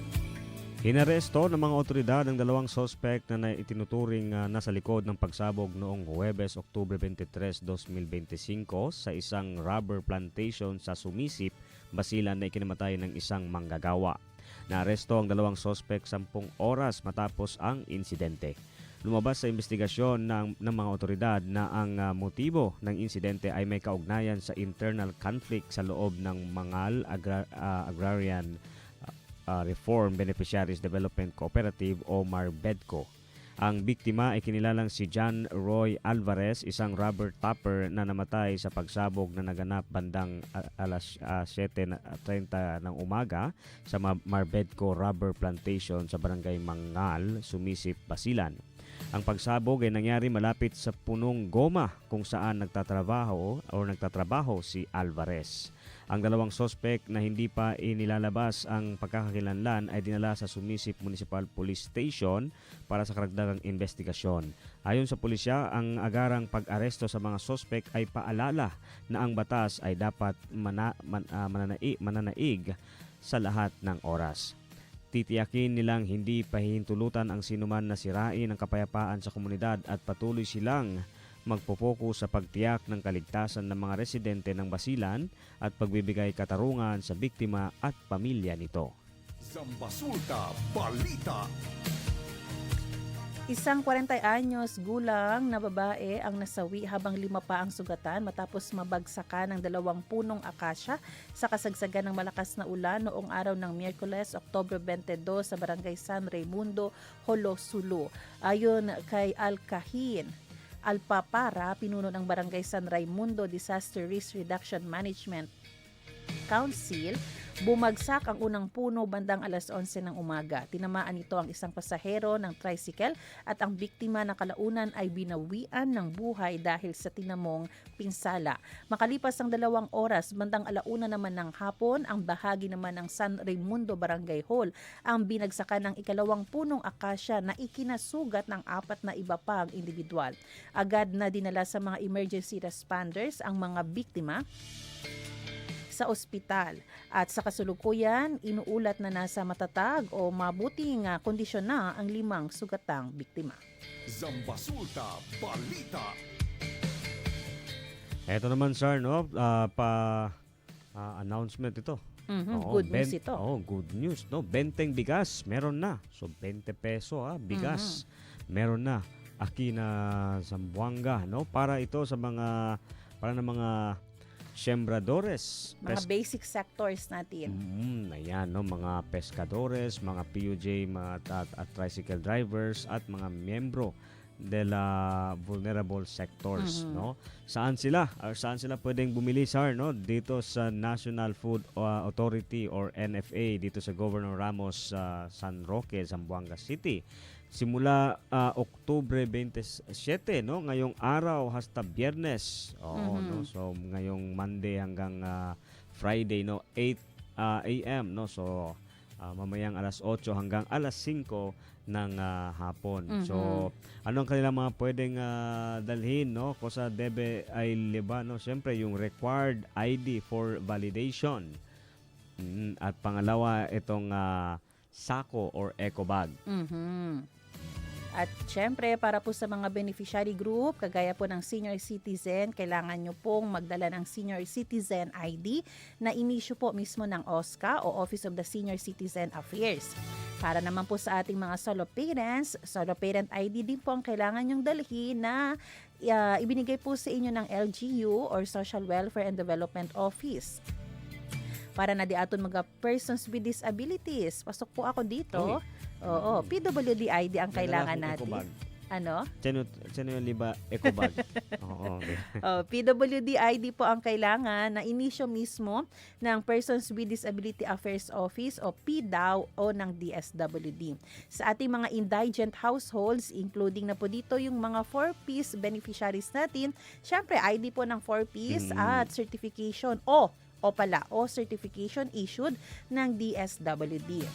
Inaresto ng mga otoridad ang dalawang suspect na itinuturing nasa likod ng pagsabog noong Huwebes, Oktubre 23, 2025 sa isang rubber plantation sa Sumisip, Basilan na ikinamatay ng isang manggagawa. Naaresto ang dalawang suspect 10 oras matapos ang insidente. Lumabas sa investigasyon ng mga otoridad na ang motibo ng insidente ay may kaugnayan sa internal conflict sa loob ng Mangal Agrarian Reform Beneficiaries Development Cooperative o MARBEDCO. Ang biktima ay kinilalang si John Roy Alvarez, isang rubber tapper na namatay sa pagsabog na naganap bandang alas 7:30 ng umaga sa MARBEDCO Rubber Plantation sa Barangay Mangal, Sumisip, Basilan. Ang pagsabog ay nangyari malapit sa punong goma kung saan nagtatrabaho si Alvarez. Ang dalawang suspect na hindi pa inilalabas ang pagkakakilanlan ay dinala sa Sumisip Municipal Police Station para sa karagdagang investigasyon. Ayon sa pulisya, ang agarang pag-aresto sa mga suspect ay paalala na ang batas ay dapat mananaig sa lahat ng oras. Titiyakin nilang hindi pahihintulutan ang sinuman na sirain ang kapayapaan sa komunidad at patuloy silang magpopokus sa pagtiyak ng kaligtasan ng mga residente ng Basilan at pagbibigay katarungan sa biktima at pamilya nito. Zambasulta Balita. Isang 40 anyos gulang na babae ang nasawi habang 5 pa ang sugatan matapos mabagsakan ng 2 punong akasya sa kasagsagan ng malakas na ulan noong araw ng Miyerkules, Oktubre 22 sa Barangay San Raimundo, Jolo, Sulu. Ayon kay Alcahin Alpapara, pinuno ng Barangay San Raimundo Disaster Risk Reduction Management Council, bumagsak ang unang puno bandang alas 11 ng umaga. Tinamaan nito ang isang pasahero ng tricycle at ang biktima na kalaunan ay binawian ng buhay dahil sa tinamong pinsala. Makalipas ang 2 oras, bandang alauna naman ng hapon, ang bahagi naman ng San Raimundo Barangay Hall ang binagsakan ng 2 punong akasya na ikinasugat ng 4 na iba pang individual. Agad na dinala sa mga emergency responders ang mga biktima sa ospital at sa kasalukuyan inuulat na nasa matatag o mabuting kondisyon na ang 5 sugatang biktima. Zambasulta Balita. Eto naman sir, no? Announcement ito. Good news ito. Good news, no? Benteng bigas, meron na. So 20 peso bigas. Meron na. Aki na Zamboanga, no? Para ito sa mga siyembradores. Mga basic sectors natin. Ayan, no? Mga pescadores, mga PUJ, mga tricycle drivers at mga miyembro de la vulnerable sectors, no? Saan sila pwedeng bumili, sir, no? Dito sa National Food Authority or NFA dito sa Governor Ramos San Roque, Zamboanga City. Simula Oktubre 27, no, ngayong araw hasta Biyernes. No. So ngayong Monday hanggang Friday, no, 8 AM, no. So mamayang alas 8 hanggang alas 5 ng hapon. So ano ang kanilang mga pwedeng dalhin, no? Kosa debe ay liba, no. Siyempre yung required ID for validation. At pangalawa itong sako or eco bag. At syempre, para po sa mga beneficiary group, kagaya po ng senior citizen, kailangan nyo pong magdala ng senior citizen ID na inisyu po mismo ng OSCA o Office of the Senior Citizen Affairs. Para naman po sa ating mga solo parent ID din po ang kailangan nyong dalhin na ibinigay po sa inyo ng LGU or Social Welfare and Development Office. para na di aton mga persons with disabilities. Pasok po ako dito. Uy. Oo, PWD ID ang kailangan May natin. ecobag. Ano? Sino yung liba? Ecobag. Oo. Okay. PWD ID po ang kailangan na inisyo mismo ng Persons with Disability Affairs Office o PDAO o ng DSWD. Sa ating mga indigent households, including na po dito yung mga 4-piece beneficiaries natin, syempre ID po ng 4-piece at certification o certification issued ng DSWD.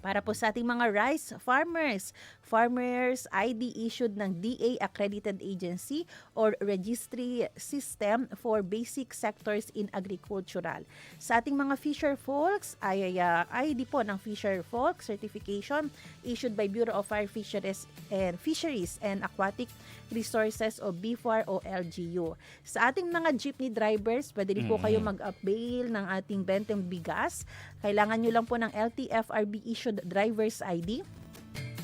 Para po sa ating mga rice farmers ID issued ng DA accredited agency or registry system for basic sectors in agricultural. Sa ating mga fisher folks ay ID po ng fisher folk certification issued by Bureau of Fire Fisheries and Aquatic Resources o BFAR o LGU. Sa ating mga jeepney drivers, pwede rin po kayo mag-avail ng ating benteng bigas. Kailangan nyo lang po ng LTFRB issued driver's ID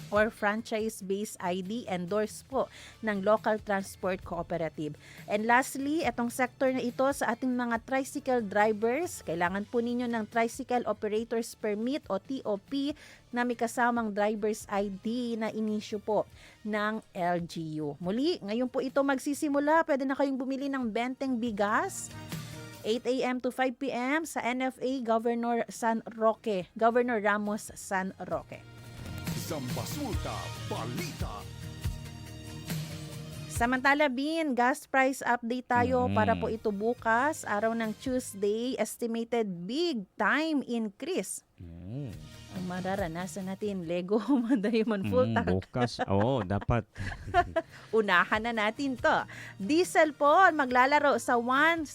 or franchise-based ID endorsed po ng local transport cooperative. And lastly, itong sector na ito sa ating mga tricycle drivers, kailangan po ninyo ng Tricycle Operators Permit o TOP na may kasamang driver's ID na inisyu po ng LGU. Muli, ngayon po ito magsisimula. Pwede na kayong bumili ng benteng bigas 8 a.m. to 5 p.m. sa NFA Governor Ramos San Roque. Zambasulta Balita. Samantala, Bin, gas price update tayo para po ito bukas, araw ng Tuesday, estimated big time increase. Ang mararanasan natin, Lego, Diamond full tank. Bukas. Oo, dapat. Unahan na natin to. Diesel po, maglalaro sa 1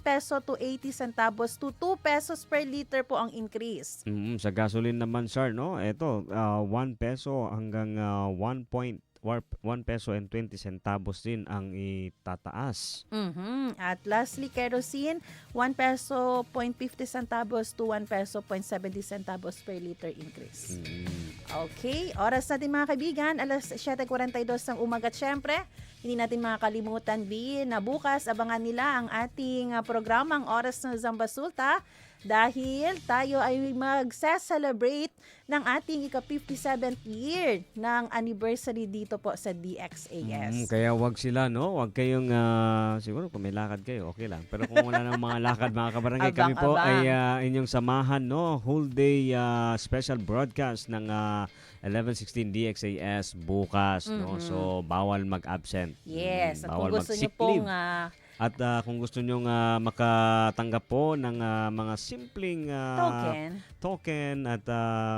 peso to 80 centavos to 2 pesos per liter po ang increase. Sa gasoline naman, sir, no? Ito, 1 peso hanggang 1 peso and 20 centavos din ang itataas. At lastly, kerosene, 1 peso 0.50 centavos to 1 peso 0.70 centavos per liter increase. Okay, oras natin mga kaibigan, alas 7:42 ng umaga. At syempre, hindi natin makakalimutan, B, na bukas abangan nila ang ating programang Oras ng Zambasulta dahil tayo ay magse-celebrate ng ating ika-57th year ng anniversary dito po sa DXAS. Kaya wag sila, no? Wag kayong, siguro kung may lakad kayo, okay lang. Pero kung wala nang mga lakad, mga kabarangay, kami po ay inyong samahan, no? Whole day special broadcast ng 11:16 DXAS bukas, no? So, bawal mag-absent. Yes, at kung Bawal gusto nyo mag-sick pong leave. At kung gusto nyo makatanggap po ng mga simpleng token at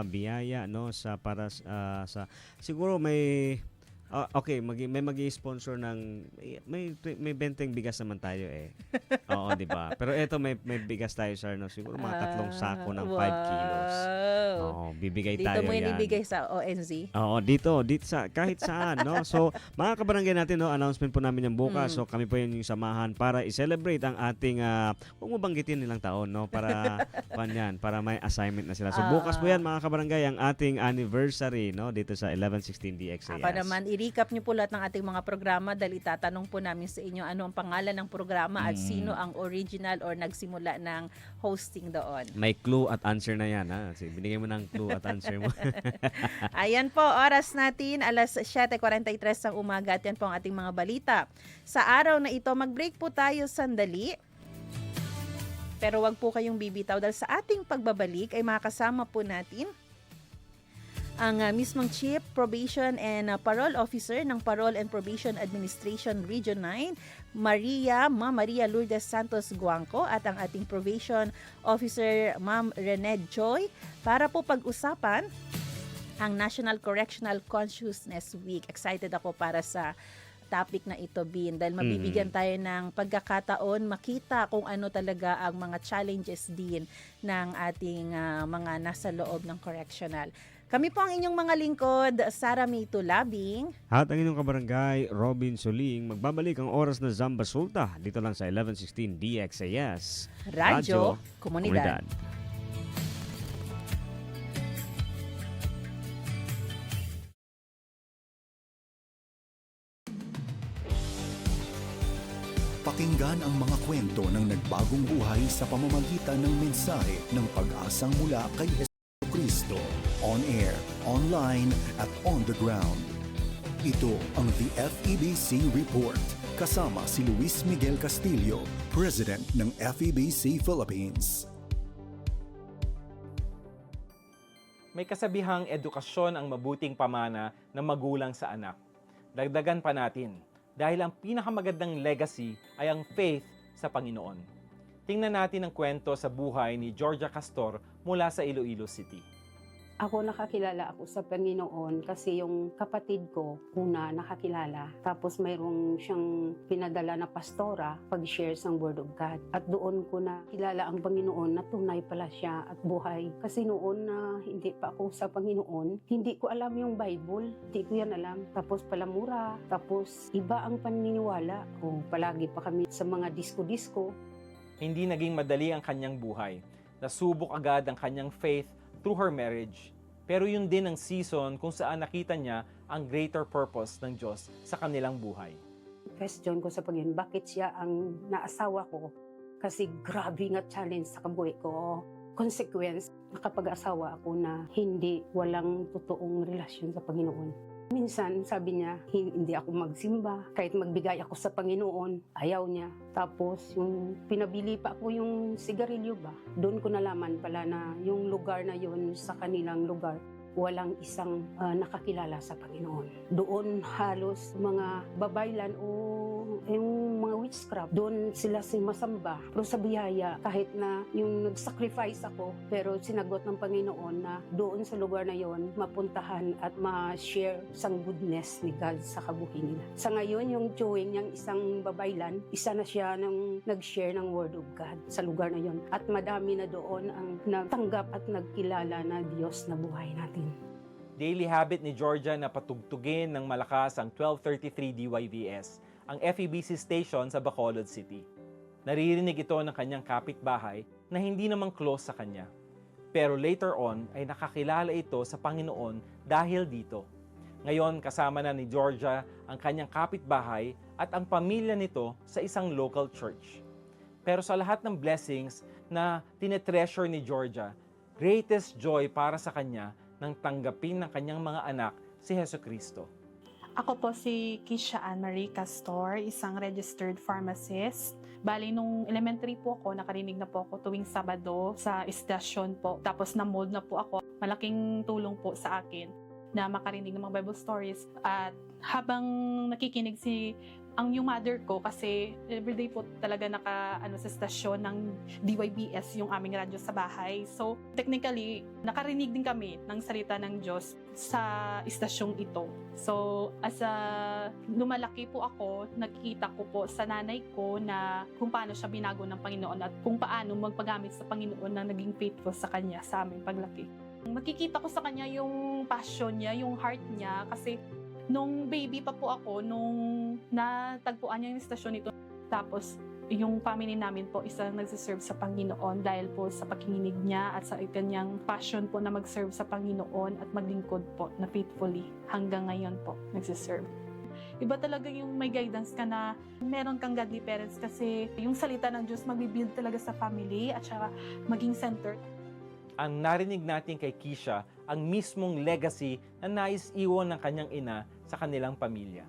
biyaya, no, sa para sa siguro may okay, may magi-sponsor ng may benteng bigas naman tayo eh. Oo, di ba? Pero eto may bigas tayo, sir, no? Siguro mga 3 sako ng 5 kilos. Oo, bibigay dito tayo mo yan. ibigay sa ONZ? Oo, dito sa kahit saan, no? So, mga kabarangay natin, no, announcement po namin yung bukas. So, kami po yung samahan para i-celebrate ang ating huwag mo banggitin nilang taon, no? Para para may assignment na sila. So, bukas po yan, mga kabarangay, ang ating anniversary, no? Dito sa 11:16 DXAS. Ako naman, i-recap niyo po lahat ng ating mga programa dahil itatanong po namin sa inyo ano ang pangalan ng programa at sino ang original or nagsimula ng hosting doon. May clue at answer na yan, ha? Sige, binigay mo ng clue at answer mo. Ayan po, oras natin, alas 7:43 ng umaga at yan po ang ating mga balita. Sa araw na ito, mag-break po tayo sandali. Pero wag po kayong bibitaw dahil sa ating pagbabalik ay makasama po natin ang mismong Chief Probation and Parole Officer ng Parole and Probation Administration Region 9, Ma'am Maria Lourdes Santos Guangco at ang ating Probation Officer Ma'am Renee Joy para po pag-usapan ang National Correctional Consciousness Week. Excited ako para sa topic na ito, Bin, dahil mabibigyan tayo ng pagkakataon makita kung ano talaga ang mga challenges din ng ating mga nasa loob ng correctional. Kami po ang inyong mga lingkod, Sara May Tulabing. At ang inyong kabarangay, Robin Soling. Magbabalik ang oras na Zambasulta dito lang sa 11:16 DXAS. Radyo Komunidad. Pakinggan Pakinggan ang mga kwento ng nagbagong buhay sa pamamagitan ng mensahe ng pag-asang mula kay Jesucristo. On air, online, at on the ground. Ito ang The FEBC Report. Kasama si Luis Miguel Castillo, President ng FEBC Philippines. May kasabihang edukasyon ang mabuting pamana ng magulang sa anak. Dagdagan pa natin, dahil ang pinakamagandang legacy ay ang faith sa Panginoon. Tingnan natin ang kwento sa buhay ni Georgia Castor mula sa Iloilo City. Ako nakakilala ako sa Panginoon kasi yung kapatid ko una nakakilala. Tapos mayroong siyang pinadala na pastora pag-share ng Word of God. At doon ko na kilala ang Panginoon na tunay pala siya at buhay. Kasi noon na hindi pa ako sa Panginoon, hindi ko alam yung Bible. Hindi ko yan alam. Tapos palamura. Tapos iba ang paniniwala. O palagi pa kami sa mga disco-disco. Hindi naging madali ang kanyang buhay. Nasubok agad ang kanyang faith through her marriage. Pero yun din ang season kung saan nakita niya ang greater purpose ng Diyos sa kanilang buhay. Question ko sa Panginoon, bakit siya ang naasawa ko? Kasi grabe nga challenge sa kabuhay ko. Consequence, nakapag-asawa ako na walang totoong relasyon sa Panginoon. Minsan, sabi niya, hindi ako magsimba. Kahit magbigay ako sa Panginoon, ayaw niya. Tapos, yung pinabili pa ako yung sigarilyo ba? Doon ko nalaman pala na yung lugar na yun sa kanilang lugar, walang isang nakakilala sa Panginoon. Doon halos mga babaylan o yung mga witchcraft, doon sila masamba. Pero sa biyaya, kahit na yung nag-sacrifice ako, pero sinagot ng Panginoon na doon sa lugar na yon mapuntahan at ma-share sang goodness ni God sa kabuhay nila. Sa ngayon, yung chewing niyang isang babaylan, isa na siya nang nag-share ng Word of God sa lugar na yon. At madami na doon ang natanggap at nagkilala na Diyos na buhay natin. Daily habit ni Georgia na patugtugin ng malakas ang 1233 DYVS, ang FEBC station sa Bacolod City. Naririnig ito ng kanyang kapitbahay na hindi naman close sa kanya. Pero later on ay nakakilala ito sa Panginoon dahil dito. Ngayon kasama na ni Georgia ang kanyang kapitbahay at ang pamilya nito sa isang local church. Pero sa lahat ng blessings na tinetreasure ni Georgia, greatest joy para sa kanya nang tanggapin ng kanyang mga anak si Jesucristo. Ako po si Kisha Ann Marie Castor, isang registered pharmacist. Bali, nung elementary po ako, nakarinig na po ako tuwing Sabado sa istasyon po. Tapos na-mold na po ako. Malaking tulong po sa akin na makarinig ng mga Bible stories. At habang nakikinig yung mother ko, kasi everyday po talaga sa istasyon ng DYBS yung aming radyo sa bahay. So, technically, nakarinig din kami ng salita ng Diyos sa istasyong ito. So, lumalaki po ako, nakikita ko po sa nanay ko na kung paano siya binago ng Panginoon at kung paano magpagamit sa Panginoon na naging faithful sa kanya sa aming paglaki. Makikita ko sa kanya yung passion niya, yung heart niya, kasi nung baby pa po ako, nung natagpuan niya yung istasyon nito, tapos yung family namin po isa nagsiserve sa Panginoon dahil po sa pakikinig niya at sa kanyang passion po na mag-serve sa Panginoon at maglingkod po na faithfully hanggang ngayon po nagsiserve. Iba talaga yung may guidance ka na meron kang godly parents kasi yung salita ng Diyos magbibuild talaga sa family at saka maging centered. Ang narinig natin kay Kisha ang mismong legacy na nais iwan ng kanyang ina sa kanilang pamilya.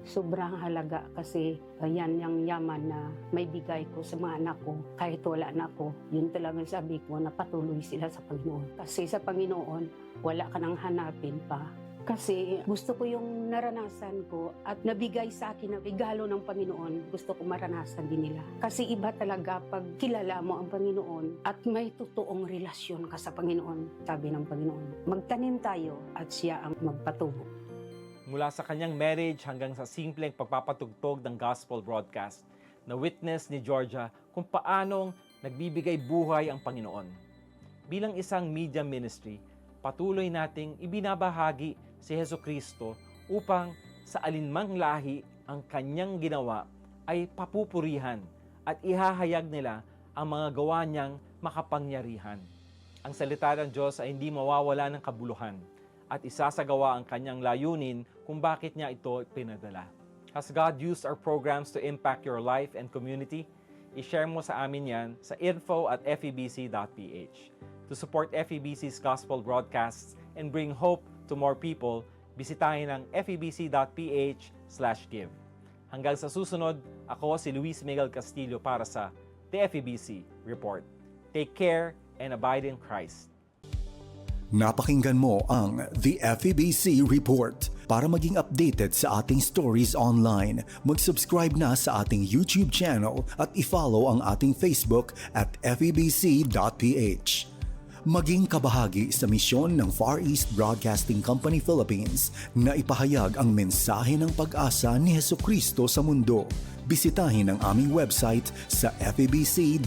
Sobrang halaga kasi yan yung yaman na may bigay ko sa mga anak ko. Kahit wala na ako, yun talagang sabi ko na patuloy sila sa Panginoon. Kasi sa Panginoon, wala ka nang hanapin pa. Kasi gusto ko yung naranasan ko at nabigay sa akin na regalo ng Panginoon, gusto ko maranasan din nila. Kasi iba talaga pag kilala mo ang Panginoon at may totoong relasyon ka sa Panginoon, sabi ng Panginoon. Magtanim tayo at siya ang magpatubo. Mula sa kanyang marriage hanggang sa simpleng pagpapatugtog ng gospel broadcast, na witness ni Georgia kung paanong nagbibigay buhay ang Panginoon. Bilang isang media ministry, patuloy nating ibinabahagi si Jesucristo upang sa alinmang lahi ang kanyang ginawa ay papupurihan at ihahayag nila ang mga gawa niyang makapangyarihan. Ang salita ng Diyos ay hindi mawawala ng kabuluhan at isasagawa ang kanyang layunin kung bakit niya ito pinadala. Has God used our programs to impact your life and community? I-share mo sa amin yan sa info@febc.ph. To support FEBC's gospel broadcasts and bring hope to more people, bisitahin ang febc.ph/give. Hanggang sa susunod, ako si Luis Miguel Castillo para sa The FEBC Report. Take care and abide in Christ. Napakinggan mo ang The FEBC Report. Para maging updated sa ating stories online, mag-subscribe na sa ating YouTube channel at i-follow ang ating Facebook at febc.ph. Maging kabahagi sa misyon ng Far East Broadcasting Company Philippines na ipahayag ang mensahe ng pag-asa ni Hesukristo sa mundo. Bisitahin ang aming website sa febc.ph/give.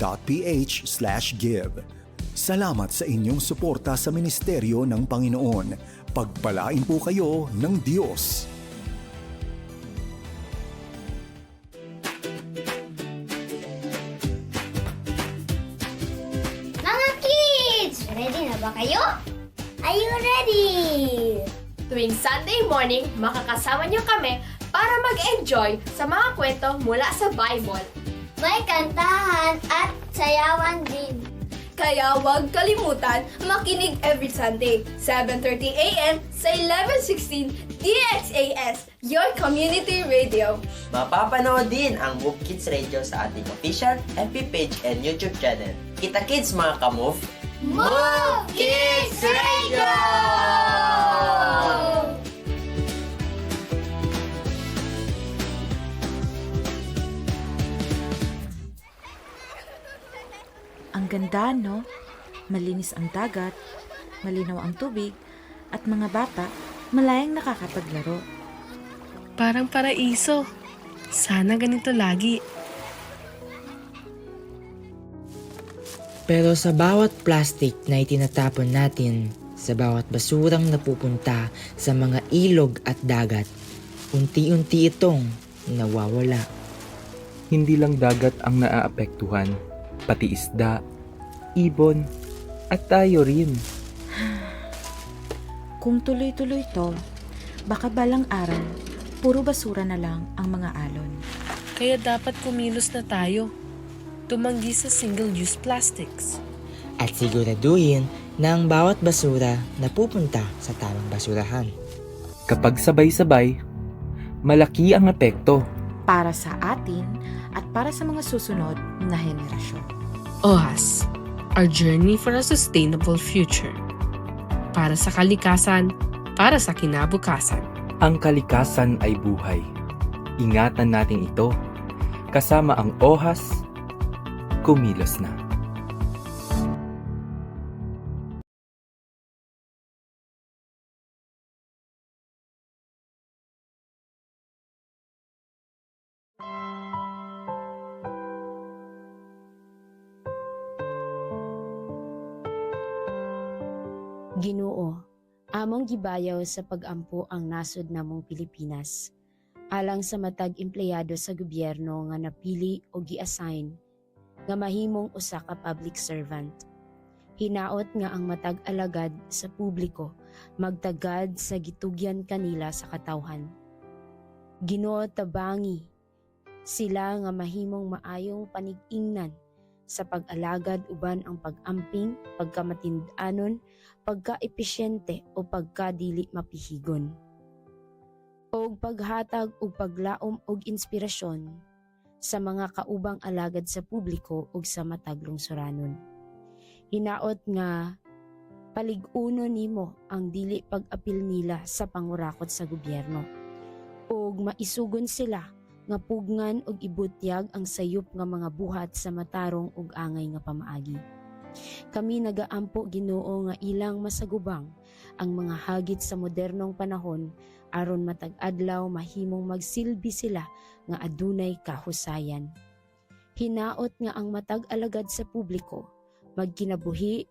Salamat sa inyong suporta sa ministeryo ng Panginoon. Pagpalain po kayo ng Diyos. Mga kids! Ready na ba kayo? Are you ready? Tuwing Sunday morning, makakasama niyo kami para mag-enjoy sa mga kwento mula sa Bible. May kantahan at sayawan din. Kaya huwag kalimutan makinig every Sunday, 7:30 a.m. sa 1116 DXAS, your community radio. Mapapanood din ang Move Kids Radio sa ating official FB page and YouTube channel. Kita kids mga ka-move! Move Kids Radio! Ang ganda, no? Malinis ang dagat, malinaw ang tubig, at mga bata malayang nakakapaglaro. Parang paraiso. Sana ganito lagi. Pero sa bawat plastic na itinatapon natin, sa bawat basurang napupunta sa mga ilog at dagat, unti-unti itong nawawala. Hindi lang dagat ang naaapektuhan, pati isda, ibon, at tayo rin. Kung tuloy-tuloy to, baka balang araw, puro basura na lang ang mga alon. Kaya dapat kumilos na tayo. Tumanggi sa single-use plastics. At siguraduhin na ang bawat basura napupunta sa tamang basurahan. Kapag sabay-sabay, malaki ang epekto. Para sa atin at para sa mga susunod na henerasyon. OHAS, our journey for a sustainable future. Para sa kalikasan, para sa kinabukasan. Ang kalikasan ay buhay. Ingatan natin ito. Kasama ang OHAS, kumilos na. Ginoo, among gibayaw sa pag-ampo ang nasod namong Pilipinas. Alang sa matag empleyado sa gobyerno nga napili o gi-assign nga mahimong usa ka public servant. Hinaot nga ang matag alagad sa publiko magtagad sa gitugyan kanila sa katawhan. Ginoo, tabangi sila nga mahimong maayong panig-ingnan sa pag-alagad uban ang pag-amping, pagkamatindanon, pagka-epesyente o pagka-dili mapihigon. O paghatag o paglaom og inspirasyon sa mga kaubang alagad sa publiko o sa matag lungsuranon. Hinaot nga palig-uno nimo ang dili pag-apil nila sa pangurakot sa gobyerno. O maisugon sila nga pugngan og ibutyag ang sayop nga mga buhat sa matarong ug angay nga pamaagi. Kami nagaampo Ginoo nga ilang masagubang ang mga hagit sa modernong panahon aron matag adlaw mahimong magsilbi sila nga adunay kahusayan. Hinaot nga ang matag alagad sa publiko magkinabuhi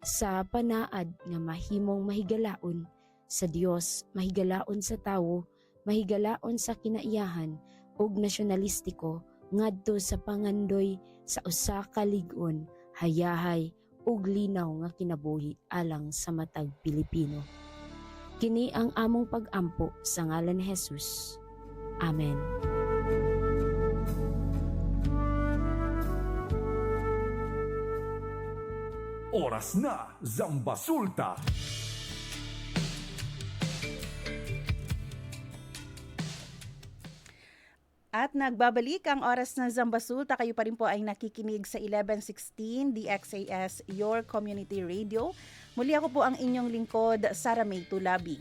sa panaad nga mahimong mahigalaon sa Dios, mahigalaon sa tawo, mahigalaon sa kinaiyahan ug nasyonalistiko ngadto sa pangandoy sa usa ka lig-on, hayahay ug linaw nga kinabuhi alang sa matag Pilipino. Kini ang among pag-ampo sa ngalan ni Jesus. Amen. Oras na, Zambasulta! At nagbabalik ang oras ng Zambasulta. Kayo pa rin po ay nakikinig sa 1116 DXAS, Your Community Radio. Muli ako po ang inyong lingkod, Sara May Tulabi.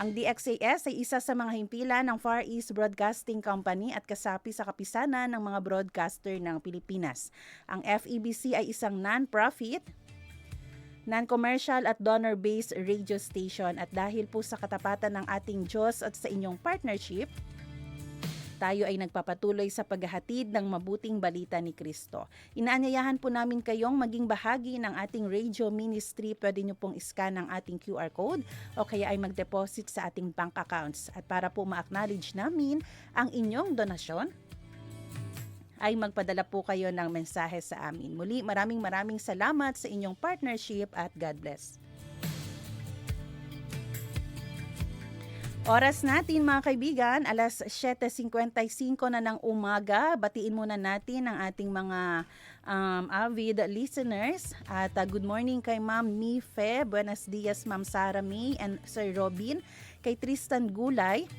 Ang DXAS ay isa sa mga himpilan ng Far East Broadcasting Company at kasapi sa kapisanan ng mga broadcaster ng Pilipinas. Ang FEBC ay isang non-profit, non-commercial at donor-based radio station at dahil po sa katapatan ng ating Diyos at sa inyong partnership, tayo ay nagpapatuloy sa paghahatid ng mabuting balita ni Kristo. Inaanyayahan po namin kayong maging bahagi ng ating radio ministry. Pwede nyo pong iscan ang ating QR code o kaya ay mag-deposit sa ating bank accounts. At para po ma-acknowledge namin ang inyong donasyon, ay magpadala po kayo ng mensahe sa amin. Muli, maraming salamat sa inyong partnership at God bless. Oras natin mga kaibigan, alas 7:55 na ng umaga. Batiin muna natin ang ating mga avid listeners. At good morning kay Ma'am Mife, buenos dias Ma'am Sara May and Sir Robin, kay Tristan Gulay,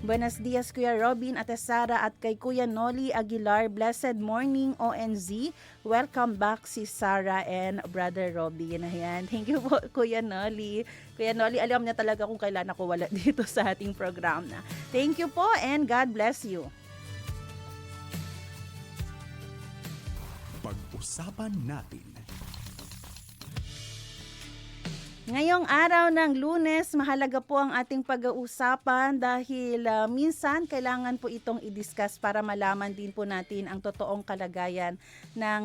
buenos dias Kuya Robin at Sara, at kay Kuya Noli Aguilar, blessed morning ONZ. Welcome back si Sara and Brother Robin. Ayan. Thank you po Kuya Noli. Kuya Noli, alam niya talaga kung kailan ako wala dito sa ating programa. Thank you po and God bless you. Pag-usapan natin. Ngayong araw ng Lunes, mahalaga po ang ating pag-uusapan dahil minsan kailangan po itong i-discuss para malaman din po natin ang totoong kalagayan ng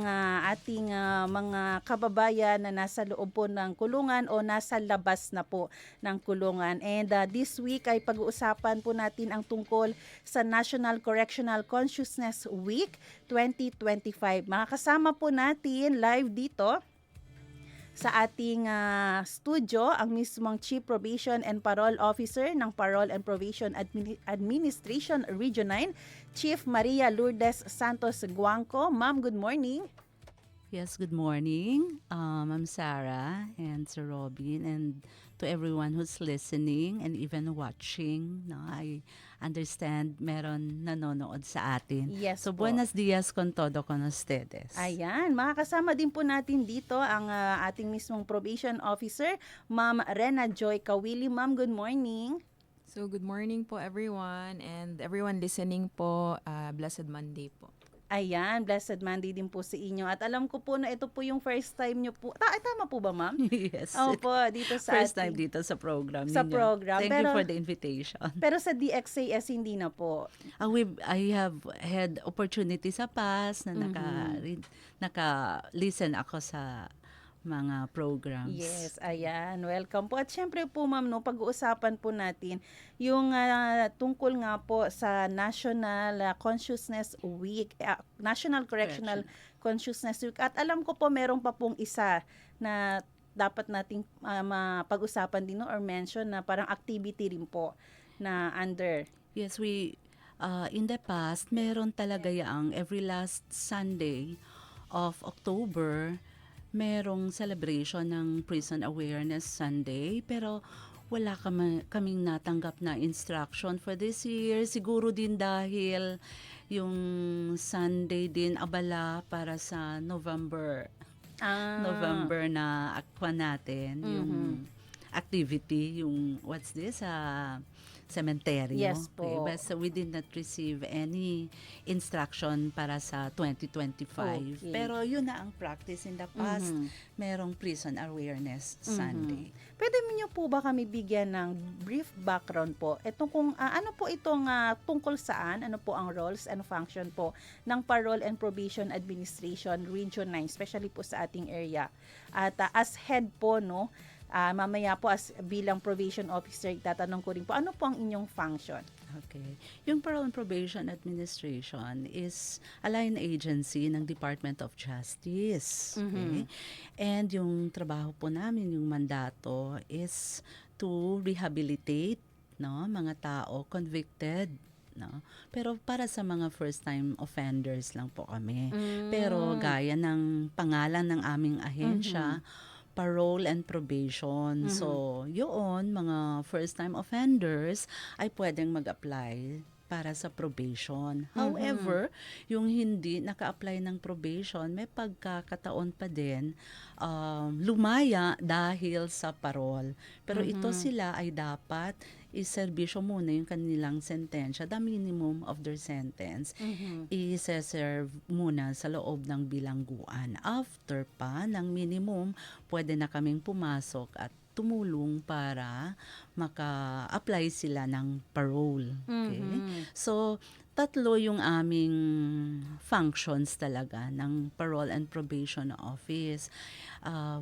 ating mga kababayan na nasa loob po ng kulungan o nasa labas na po ng kulungan. And this week ay pag-uusapan po natin ang tungkol sa National Correctional Consciousness Week 2025. Makakasama po natin live dito sa ating studio ang mismong Chief Probation and Parole Officer ng Parole and Probation Administration Region 9, Chief Maria Lourdes Santos Guangco. Ma'am, good morning. Yes, good morning, Ma'am Sarah and Sir Robin, and to everyone who's listening and even watching. No, I understand meron nanonood sa atin. Yes so, po. buenos dias con todo con ustedes. Ayan, makakasama din po natin dito ang ating mismong probation officer, Ma'am Rena Joy Kawili. Ma'am, good morning. So, good morning po everyone, and everyone listening po, blessed Monday po. Ayan, blessed Monday din po sa inyo. At alam ko po na ito po yung first time nyo po. Tama po ba, ma'am? Yes. Opo, dito sa First time dito sa program sa ninyo. program. Thank you for the invitation. Pero sa DXAS hindi na po. I have had opportunity sa past na naka-listen ako sa mga programs. Yes, ayan. Welcome po. At syempre po ma'am, no, pag-uusapan po natin yung tungkol nga po sa National Consciousness Week, National Correctional Consciousness Week. At alam ko po meron pa pong isa na dapat nating mapag-usapan din, no, or mention na parang activity rin po na under. Yes, we in the past meron talaga yang every last Sunday of October merong celebration ng Prison Awareness Sunday, pero wala kaming natanggap na instruction for this year. Siguro din dahil yung Sunday din abala para sa November na akwa natin, yung activity, yung what's this, cemetery. Yes po. Okay, but so we did not receive any instruction para sa 2025. Okay. Pero yun na ang practice in the past. Merong Prison Awareness Sunday. Pwede niyo po ba kami bigyan ng brief background po? Ito kung ano po itong tungkol saan, ano po ang roles and function po ng Parole and Probation Administration Region 9, especially po sa ating area. At as head po, no, mamaya po as bilang probation officer, tatanong ko rin po, ano po ang inyong function? Okay. Yung Parole and Probation Administration is a line agency ng Department of Justice. Okay? And yung trabaho po namin, yung mandato is to rehabilitate no, mga tao convicted, no. Pero para sa mga first time offenders lang po kami. Pero gaya ng pangalan ng aming ahensya, parole and probation. So, yun, mga first time offenders ay pwedeng mag-apply para sa probation. However, yung hindi naka-apply ng probation, may pagkakataon pa din lumaya dahil sa parole. Pero ito sila ay dapat iserbisyo muna yung kanilang sentensya, the minimum of their sentence, i-serve muna sa loob ng bilangguan. After pa ng minimum, pwede na kaming pumasok at tumulong para maka-apply sila ng parole. Okay? So, tatlo yung aming functions talaga ng Parole and Probation Office.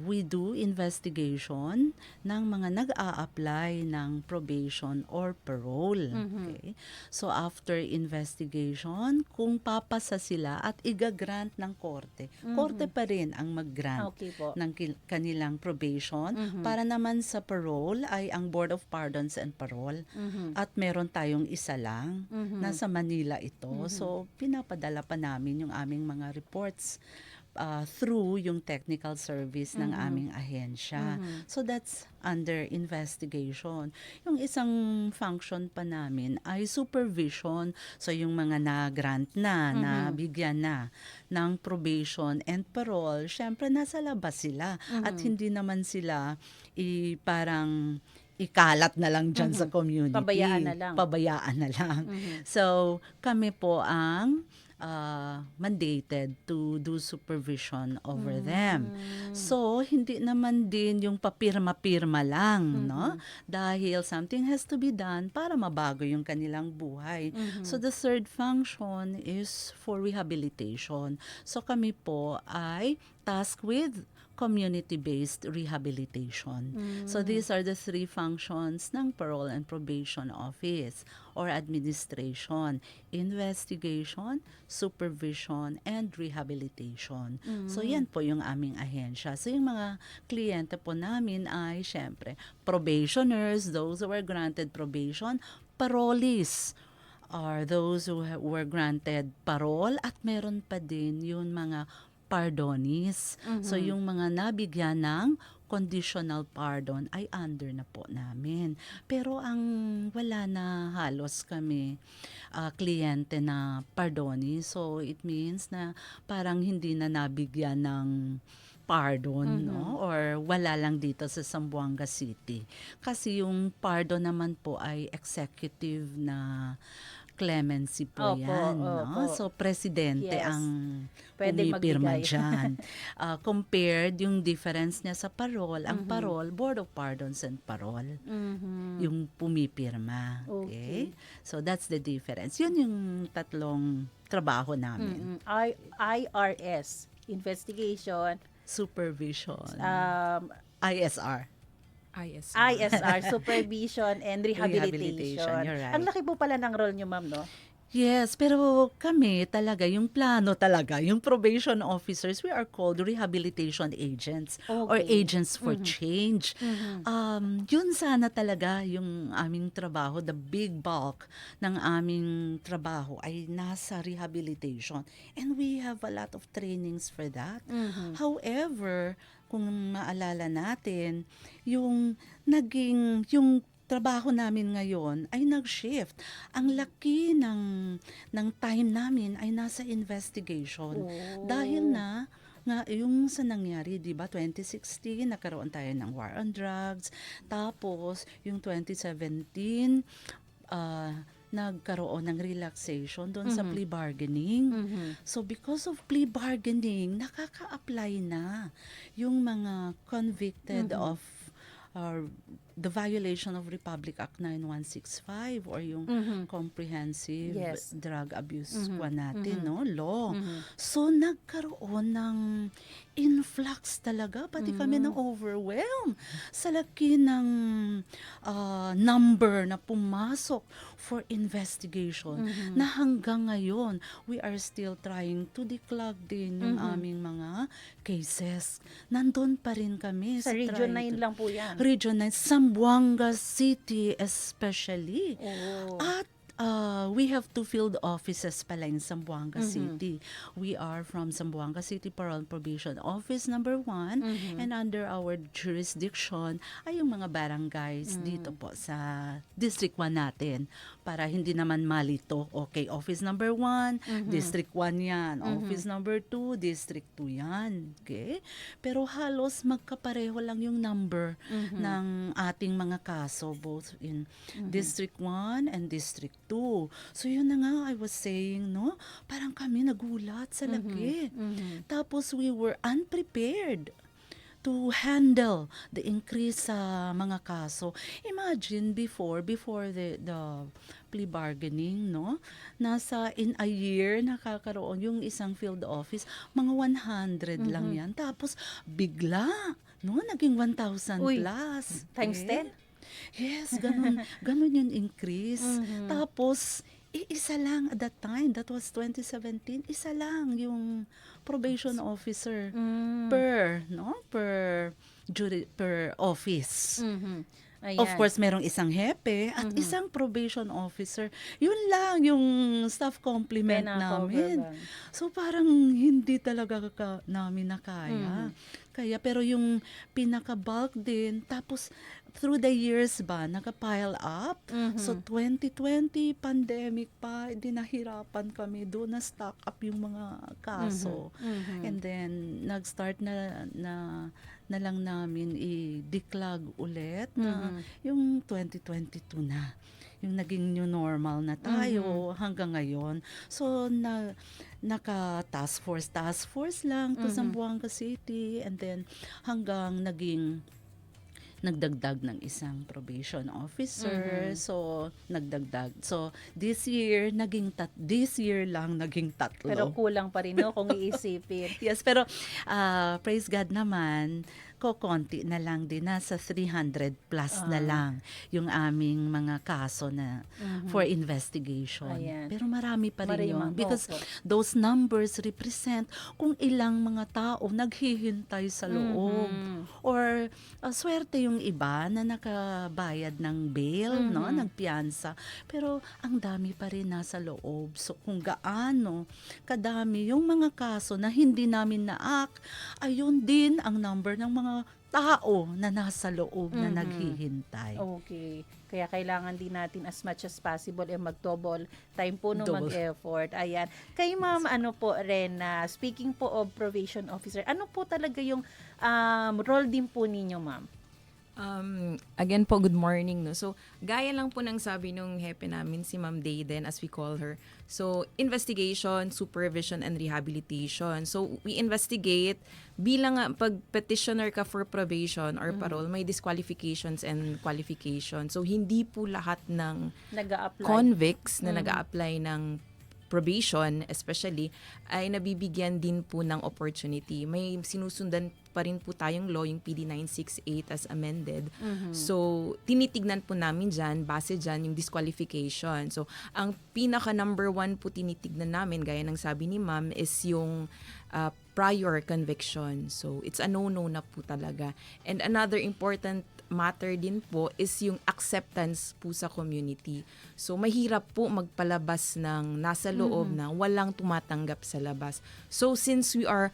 We do investigation ng mga nag-a-apply ng probation or parole. Okay? So, after investigation, kung papasa sila at igagrant ng korte, korte pa rin ang mag-grant ng kanilang probation. Para naman sa parole ay ang Board of Pardons and Parole. At meron tayong isa lang, nasa Manila ito. So, pinapadala pa namin yung aming mga reports through yung technical service ng aming ahensya. So, that's under investigation. Yung isang function pa namin ay supervision. So, yung mga na-grant na, nabigyan na ng probation and parole, syempre nasa labas sila. At hindi naman sila parang ikalat na lang dyan sa community. Pabayaan na lang. So, kami po ang mandated to do supervision over them. So, hindi naman din yung papirma-pirma lang, no? Dahil something has to be done para mabago yung kanilang buhay. So, the third function is for rehabilitation. So, kami po ay tasked with community-based rehabilitation. So these are the three functions ng Parole and Probation Office or administration: investigation, supervision, and rehabilitation. So yan po yung aming ahensya. So yung mga kliyente po namin ay syempre probationers, those who were granted probation, parolees are those who were granted parole, at meron pa din yung mga pardonees. So, yung mga nabigyan ng conditional pardon ay under na po namin. Pero ang wala na halos kami kliyente na pardonees. So, it means na parang hindi na nabigyan ng pardon, no? Or wala lang dito sa Zamboanga City. Kasi yung pardon naman po ay executive na clemency po yan. No? So, presidente ang pumipirma dyan. Compared yung difference niya sa parole, ang parole, Board of Pardons and Parole, yung pumipirma. Okay? So, that's the difference. Yun yung tatlong trabaho namin. IRS, investigation, supervision, ISR. ISR, supervision and rehabilitation. You're right. Ang laki po pala ng role nyo, ma'am, no? Yes, pero kami talaga, yung plano talaga, yung probation officers, we are called rehabilitation agents or agents for change. Yun sana talaga yung aming trabaho, the big bulk ng aming trabaho ay nasa rehabilitation. And we have a lot of trainings for that. However, kung maalala natin, yung trabaho namin ngayon ay nag-shift. Ang laki ng time namin ay nasa investigation. Dahil nga yung sa nangyari, di ba, 2016, nagkaroon tayo ng war on drugs. Tapos, yung 2017, nagkaroon ng relaxation doon sa plea bargaining. So, because of plea bargaining, nakaka-apply na yung mga convicted of the violation of Republic Act 9165 or yung comprehensive drug abuse natin, no, law. So, nagkaroon ng influx talaga, pati kami na overwhelm sa laki ng number na pumasok for investigation na hanggang ngayon we are still trying to declog din yung aming mga cases. Nandun pa rin kami Sa Region trying 9 lang po yan. Region 9, Zamboanga City especially. Oo. At we have two field offices pala in Zamboanga City. We are from Zamboanga City Parole Probation Office number 1 and under our jurisdiction ay yung mga barangays dito po sa District 1 natin para hindi naman malito. Okay, Office number 1, District 1 yan. Office number 2, District 2 yan. Okay? Pero halos magkapareho lang yung number ng ating mga kaso both in District 1 and District 2. So yun na nga I was saying, no? Parang kami nagulat sa laki. Tapos we were unprepared to handle the increase sa mga kaso. Imagine before the plea bargaining, no? Nasa in a year nakakaroon yung isang field office, mga 100 lang yan. Tapos bigla, no? Naging 1,000 plus. Times 10? Yes, ganun yung increase. Tapos, isa lang at that time, that was 2017, isa lang yung probation officer per office. Ayan. Of course, merong isang hepe at isang probation officer. Yun lang yung staff complement namin. So parang hindi talaga namin nakaya. Pero yung pinaka-bulk din, tapos through the years ba, naka-pile up. So 2020, pandemic pa, hindi nahirapan kami doon na stock up yung mga kaso. And then, nag-start na lang namin i-declog ulit na yung 2022 na. Yung naging new normal na tayo hanggang ngayon. So, naka-task force lang to Zamboanga City and then hanggang nagdagdag ng isang probation officer. So, nagdagdag. So, this year lang naging 3. Pero kulang pa rin, no, kung iisipin. Yes, pero praise God naman, konti na lang din, nasa 300 plus na lang yung aming mga kaso na for investigation. Ayan. Pero marami pa rin yun. Because Opo. those numbers represent kung ilang mga tao naghihintay sa loob. Or swerte yung iba na nakabayad ng bail, no, nagpiyansa. Pero ang dami pa rin nasa loob. So kung gaano kadami yung mga kaso na hindi namin na-act, ayun din ang number ng mga tao na nasa loob na naghihintay. Okay. Kaya kailangan din natin as much as possible mag-double time po no Double. mag-effort. Ayan. Kay ma'am, ano po rin, speaking po of probation officer, ano po talaga yung role din po ninyo, ma'am? Again po, good morning. No? So, gaya lang po ng sabi nung hepe namin, si Ma'am Dayden, as we call her. So, investigation, supervision, and rehabilitation. So, we investigate bilang pag petitioner ka for probation or parole, may disqualifications and qualifications. So, hindi po lahat ng convicts na nag-a-apply ng probation especially ay nabibigyan din po ng opportunity. May sinusundan pa rin po tayong law, yung PD 968 as amended. So, tinitignan po namin dyan, base dyan yung disqualification. So, ang pinaka number 1 po tinitignan namin, gaya ng sabi ni ma'am, is yung prior conviction. So, it's a no-no na po talaga. And another important matter din po is yung acceptance po sa community. So, mahirap po magpalabas ng nasa loob na walang tumatanggap sa labas. So, since we are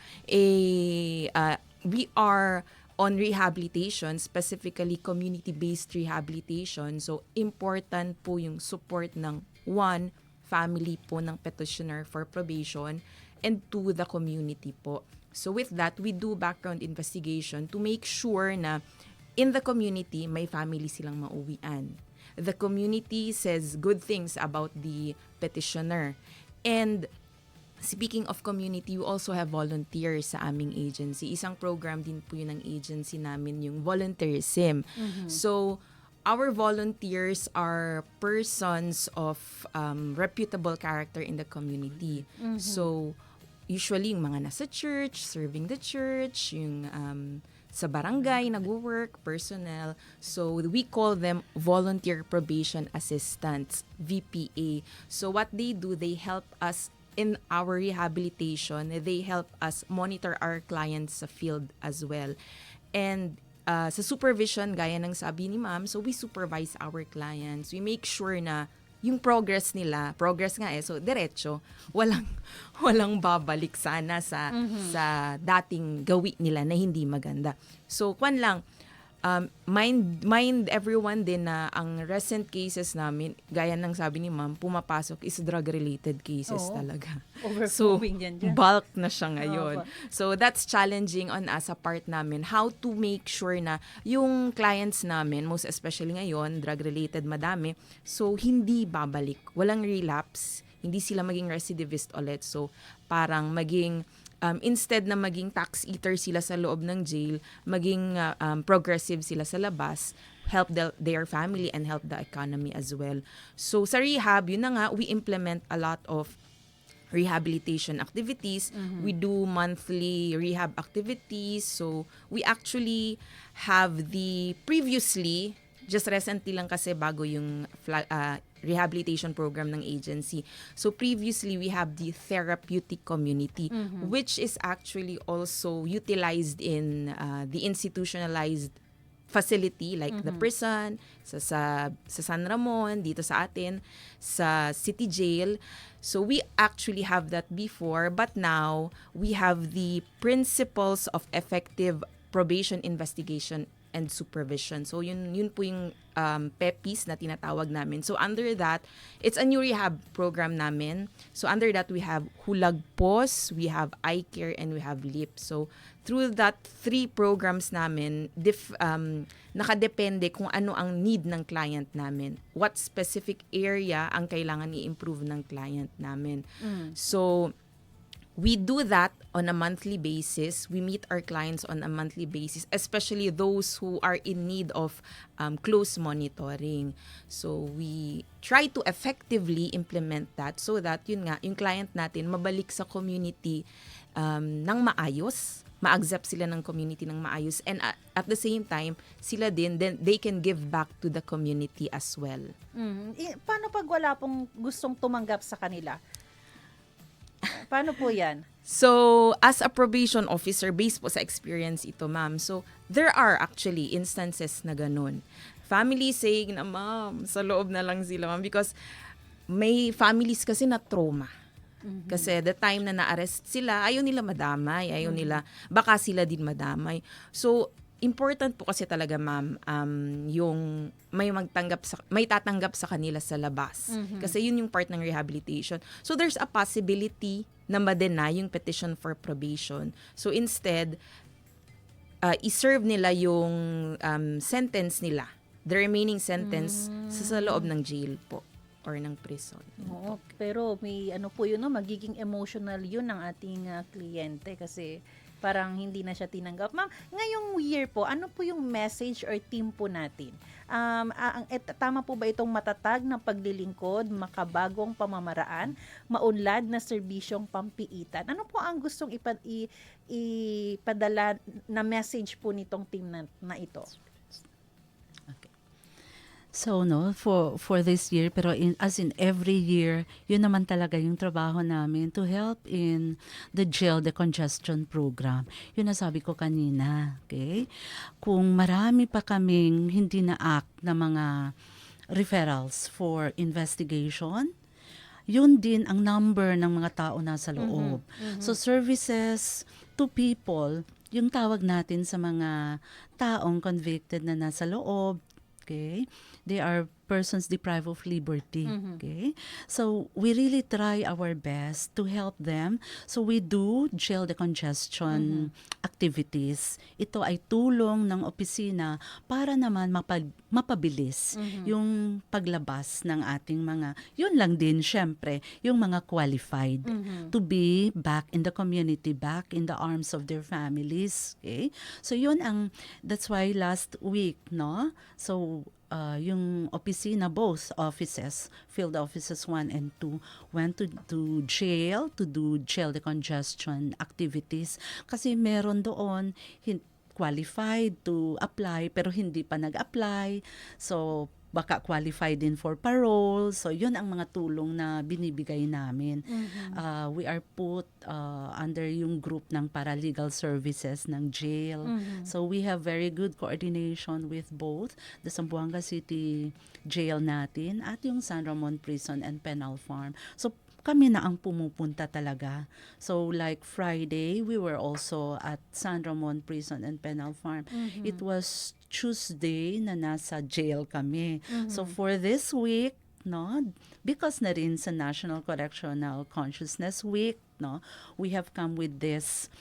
on rehabilitation, specifically community-based rehabilitation, so important po yung support ng one, family po ng petitioner for probation, and 2, the community po. So with that, we do background investigation to make sure na in the community, may family silang mauwian. The community says good things about the petitioner. And speaking of community, we also have volunteers sa aming agency. Isang program din po yun ng agency namin, yung volunteerism. So, our volunteers are persons of reputable character in the community. So, usually yung mga nasa church, serving the church, yung sa barangay, nagwo-work, personnel. So we call them Volunteer Probation Assistants, VPA. So what they do, they help us in our rehabilitation. They help us monitor our clients sa field as well. And sa supervision, gaya ng sabi ni ma'am, so we supervise our clients. We make sure na yung progress nila, progress nga so diretso, walang babalik sana sa dating gawi nila na hindi maganda. So kwan lang, mind everyone din na ang recent cases namin, gaya ng sabi ni ma'am, pumapasok is drug-related cases talaga. Overflowing yan dyan. Bulk na siya ngayon. So that's challenging on us sa part namin, how to make sure na yung clients namin, most especially ngayon, drug-related madami, so hindi babalik, walang relapse, hindi sila maging recidivist ulit. So parang maging instead na maging tax eater sila sa loob ng jail, maging progressive sila sa labas, help their family and help the economy as well. So sa rehab, yun na nga, we implement a lot of rehabilitation activities. We do monthly rehab activities. So we actually have previously, just recently lang kasi bago yung rehabilitation program ng agency. So previously, we have the therapeutic community, which is actually also utilized in the institutionalized facility like the prison, sa San Ramon, dito sa atin, sa City Jail. So we actually have that before, but now we have the principles of effective probation investigation and supervision. So yun po yung PEPIS na tinatawag namin. So under that, it's a new rehab program namin. So under that, we have Hulagpos, we have eye care, and we have LIP. So through that 3 programs namin, nakadepende kung ano ang need ng client namin. What specific area ang kailangan i-improve ng client namin. So we do that on a monthly basis. We meet our clients on a monthly basis, especially those who are in need of close monitoring. So we try to effectively implement that so that yun nga, yung client natin mabalik sa community ng maayos, ma-accept sila ng community ng maayos, and at the same time, sila din, then they can give back to the community as well. Paano pag wala pong gustong tumanggap sa kanila? Paano po yan? So, as a probation officer, based po sa experience ito, ma'am, so there are actually instances na ganun. Family saying na, ma'am, sa loob na lang sila, ma'am, because may families kasi na trauma. Kasi the time na na-arrest sila, ayaw nila madamay, ayaw nila, baka sila din madamay. So, important po kasi talaga, ma'am, yung may tatanggap sa kanila sa labas. Kasi yun yung part ng rehabilitation. So there's a possibility na ma-deny yung petition for probation. So instead, i-serve nila yung sentence nila, the remaining sentence sa loob ng jail po or ng prison. Oo, pero may po yun, magiging emotional yun ng ating kliyente kasi parang hindi na siya tinanggap. Ma'am, ngayong year po, ano po yung message or team po natin? Tama po ba itong matatag na paglilingkod, makabagong pamamaraan, maunlad na serbisyong pampiitan? Ano po ang gustong ipadala na message po nitong team na ito? So for this year, pero as in every year, yun naman talaga yung trabaho namin to help in the jail decongestion program. Yun na sabi ko kanina, okay? Kung marami pa kaming hindi na-act na mga referrals for investigation, yun din ang number ng mga tao nasa loob. So services to people, yung tawag natin sa mga taong convicted na nasa loob, okay? They are persons deprived of liberty. Okay? So we really try our best to help them. So we do jail decongestion activities. Ito ay tulong ng opisina para naman mapabilis yung paglabas ng ating mga, yun lang din syempre, yung mga qualified to be back in the community, back in the arms of their families. Okay? So yun that's why last week, no? So yung opisina, both offices, field offices 1 and 2, went to jail to do jail decongestion activities. Kasi meron doon qualified to apply pero hindi pa nag-apply. So, baka qualify din for parole. So, yun ang mga tulong na binibigay namin. We are put under yung group ng paralegal services ng jail. So, we have very good coordination with both the Zamboanga City Jail natin at yung San Ramon Prison and Penal Farm. So, kami na ang pumupunta talaga. So, like Friday, we were also at San Ramon Prison and Penal Farm. It was Tuesday na nasa jail kami. So, for this week, no, because na rin sa National Correctional Consciousness Week, no, we have come with this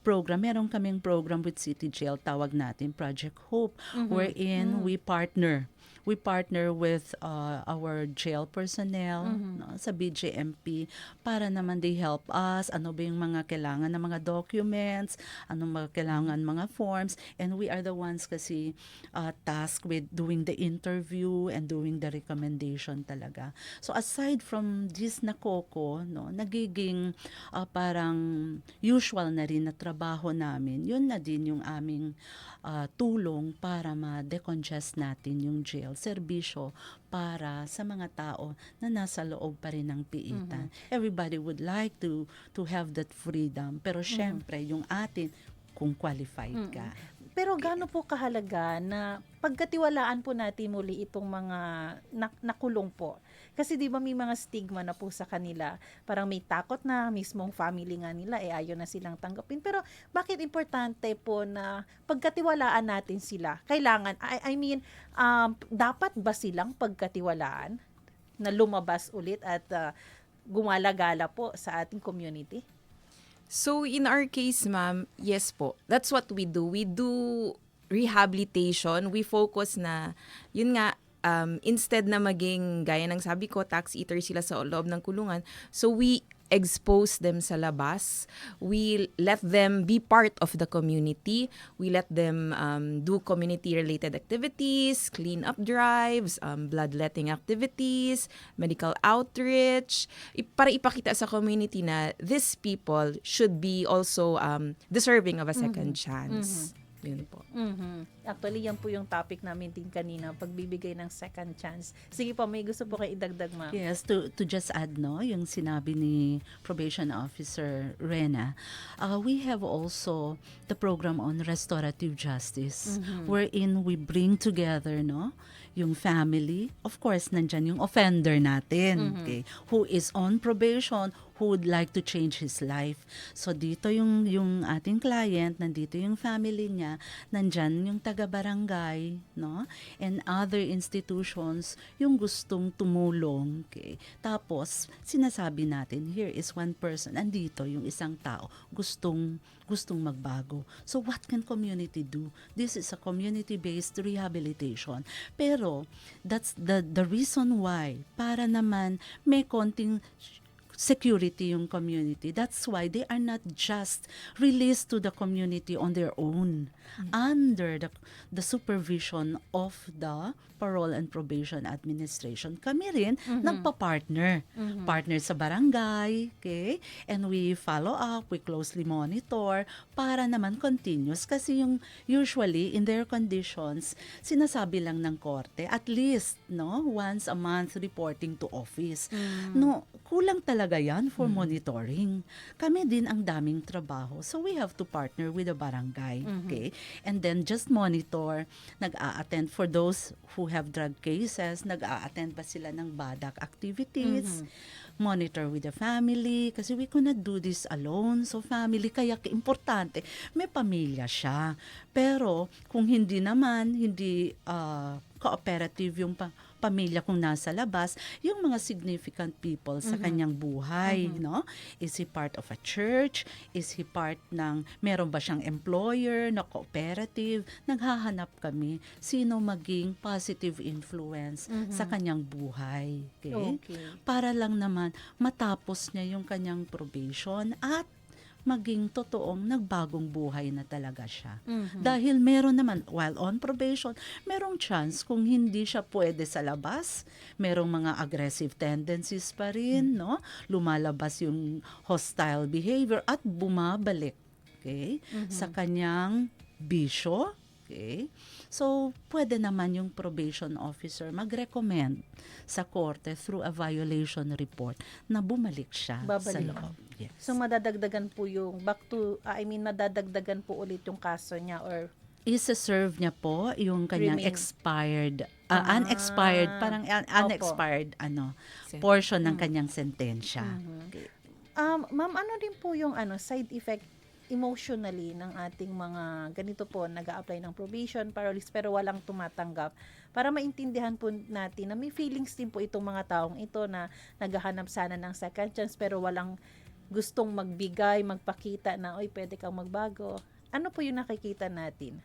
program. Meron kaming program with City Jail, tawag natin Project Hope, wherein we partner with our jail personnel no, sa BJMP para naman they help us. Ano ba yung mga kailangan ng mga documents, ano mga kailangan mga forms, and we are the ones kasi tasked with doing the interview and doing the recommendation talaga. So aside from this na Coco, no, nagiging parang usual na rin na trabaho namin, yun na din yung aming tulong para ma-decongest natin yung jail. Serbisyo para sa mga tao na nasa loob pa rin ng piitan. Everybody would like to have that freedom. Pero syempre, yung atin, kung qualified ka. Pero gaano po kahalaga na pagkatiwalaan po natin muli itong mga nakulong po? Kasi di ba may mga stigma na po sa kanila, parang may takot na mismong family nga nila, ayaw na silang tanggapin. Pero bakit importante po na pagkatiwalaan natin sila? Kailangan, I mean, dapat ba silang pagkatiwalaan na lumabas ulit at gumala-gala po sa ating community? So, in our case, ma'am, yes po. That's what we do. We do rehabilitation. We focus na, yun nga, instead na maging, gaya ng sabi ko, tax eater sila sa loob ng kulungan, so we expose them sa labas. We let them be part of the community. We let them do community-related activities, clean-up drives, bloodletting activities, medical outreach, para ipakita sa community na these people should be also deserving of a second chance. Yun po. Actually, yan po yung topic namin din kanina, pagbibigay ng second chance. Sige po, may gusto po kayo idagdag, ma'am. Yes, to just add, no, yung sinabi ni Probation Officer Rena, we have also the program on restorative justice, wherein we bring together, no, yung family. Of course, nandyan yung offender natin, okay, who is on probation, who would like to change his life. So dito yung ating client, nandito yung family niya, nandyan yung taga-barangay, no? And other institutions yung gustong tumulong. Okay? Tapos, sinasabi natin, here is one person, andito yung isang tao, gustong magbago. So what can community do? This is a community-based rehabilitation. Pero that's the reason why, para naman may konting security yung community. That's why they are not just released to the community on their own, under the supervision of the Parole and Probation Administration. Kami rin nagpa-partner. Partner sa barangay, okay? And we follow up, we closely monitor para naman continuous. Kasi yung usually in their conditions, sinasabi lang ng korte, at least, no, once a month reporting to office. No, kulang talaga yan for monitoring. Kami din ang daming trabaho. So we have to partner with the barangay, okay? And then just monitor, nag-a-attend for those who have drug cases, nag-a-attend ba sila ng BADAC activities, monitor with the family, kasi we cannot do this alone. So family, kaya importante, may pamilya siya. Pero kung hindi naman, hindi cooperative yung pamilya kung nasa labas, yung mga significant people sa kanyang buhay, no? Is he part of a church? Is he part ng, meron ba siyang employer na cooperative? Naghahanap kami sino maging positive influence sa kanyang buhay. Okay? Para lang naman matapos niya yung kanyang probation at maging totoong nagbagong buhay na talaga siya. Mhm. Dahil meron naman, while on probation, merong chance kung hindi siya pwede sa labas, merong mga aggressive tendencies pa rin, no? Lumalabas yung hostile behavior at bumabalik, okay, sa kanyang bisyo. Okay? So, pwede naman yung probation officer mag-recommend sa korte through a violation report na bumalik siya sa Babalik. loob. Yes. So madadagdagan po yung madadagdagan po ulit yung kaso niya or Isa-serve niya po yung kanyang Remain. expired, Ah, unexpired, parang unexpired portion ng kanyang sentensya. Okay. Ma'am, ano din po yung side effect emotionally ng ating mga ganito po nag-a-apply ng probation, paralease pero walang tumatanggap para maintindihan po natin na may feelings din po itong mga taong ito na naghahanap sana ng second chance pero walang gustong magbigay, magpakita na oy pwede kang magbago. Ano po yung nakikita natin?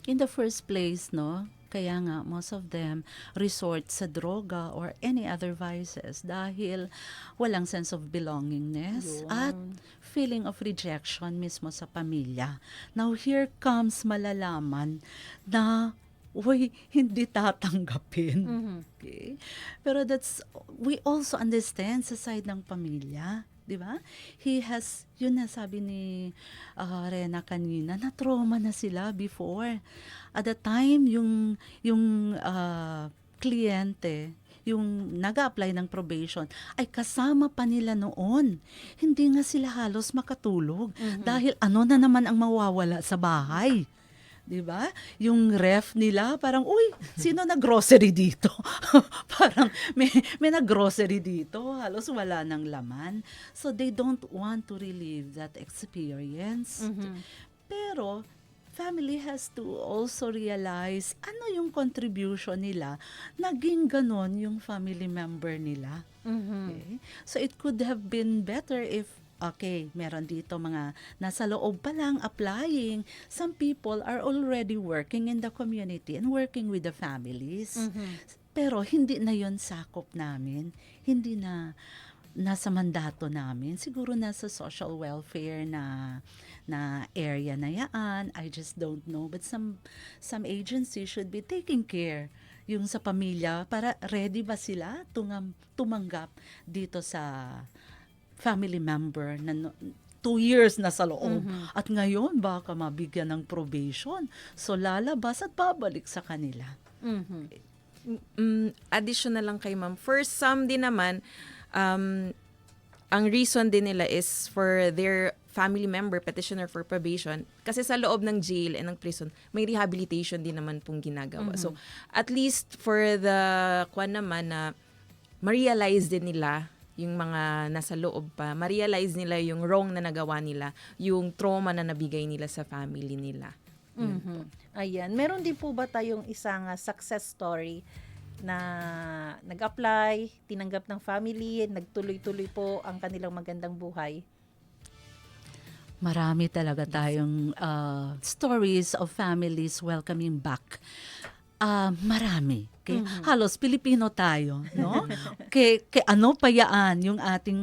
In the first place, no, kaya nga most of them resort sa droga or any other vices dahil walang sense of belongingness Yun. at feeling of rejection mismo sa pamilya. Now here comes malalaman na hindi tatanggapin. Okay? Pero we also understand sa side ng pamilya. Di ba? Yun na sabi ni Rena kanina, na-trauma na sila before. At the time, yung kliyente, yung nag-apply ng probation, ay kasama pa nila noon. Hindi nga sila halos makatulog. Dahil ano na naman ang mawawala sa bahay. 'Di ba? Yung ref nila parang sino nag-grocery dito? Parang may nag-grocery dito, halos wala nang laman. So they don't want to relive that experience. Pero family has to also realize ano yung contribution nila, naging ganon yung family member nila. Okay? So it could have been better if meron dito mga nasa loob pa lang applying. Some people are already working in the community and working with the families. Pero hindi na yon sakop namin. Hindi na nasa mandato namin. Siguro nasa social welfare na area na yaan. I just don't know. But some agencies should be taking care yung sa pamilya para ready ba sila tumanggap dito sa family member na 2 years na sa loob. At ngayon, baka mabigyan ng probation. So, lalabas at babalik sa kanila. Additional lang kay ma'am. For some din naman, ang reason din nila is for their family member, petitioner for probation. Kasi sa loob ng jail and ng prison, may rehabilitation din naman pong ginagawa. So, at least for the naman na ma-realize din nila yung mga nasa loob pa, ma-realize nila yung wrong na nagawa nila, yung trauma na nabigay nila sa family nila. Ayan. Meron din po ba tayong isang success story na nag-apply, tinanggap ng family, nagtuloy-tuloy po ang kanilang magandang buhay? Marami talaga tayong stories of families welcoming back. Marami. Okay? Halos Pilipino tayo, no? Ano pa yaan yung ating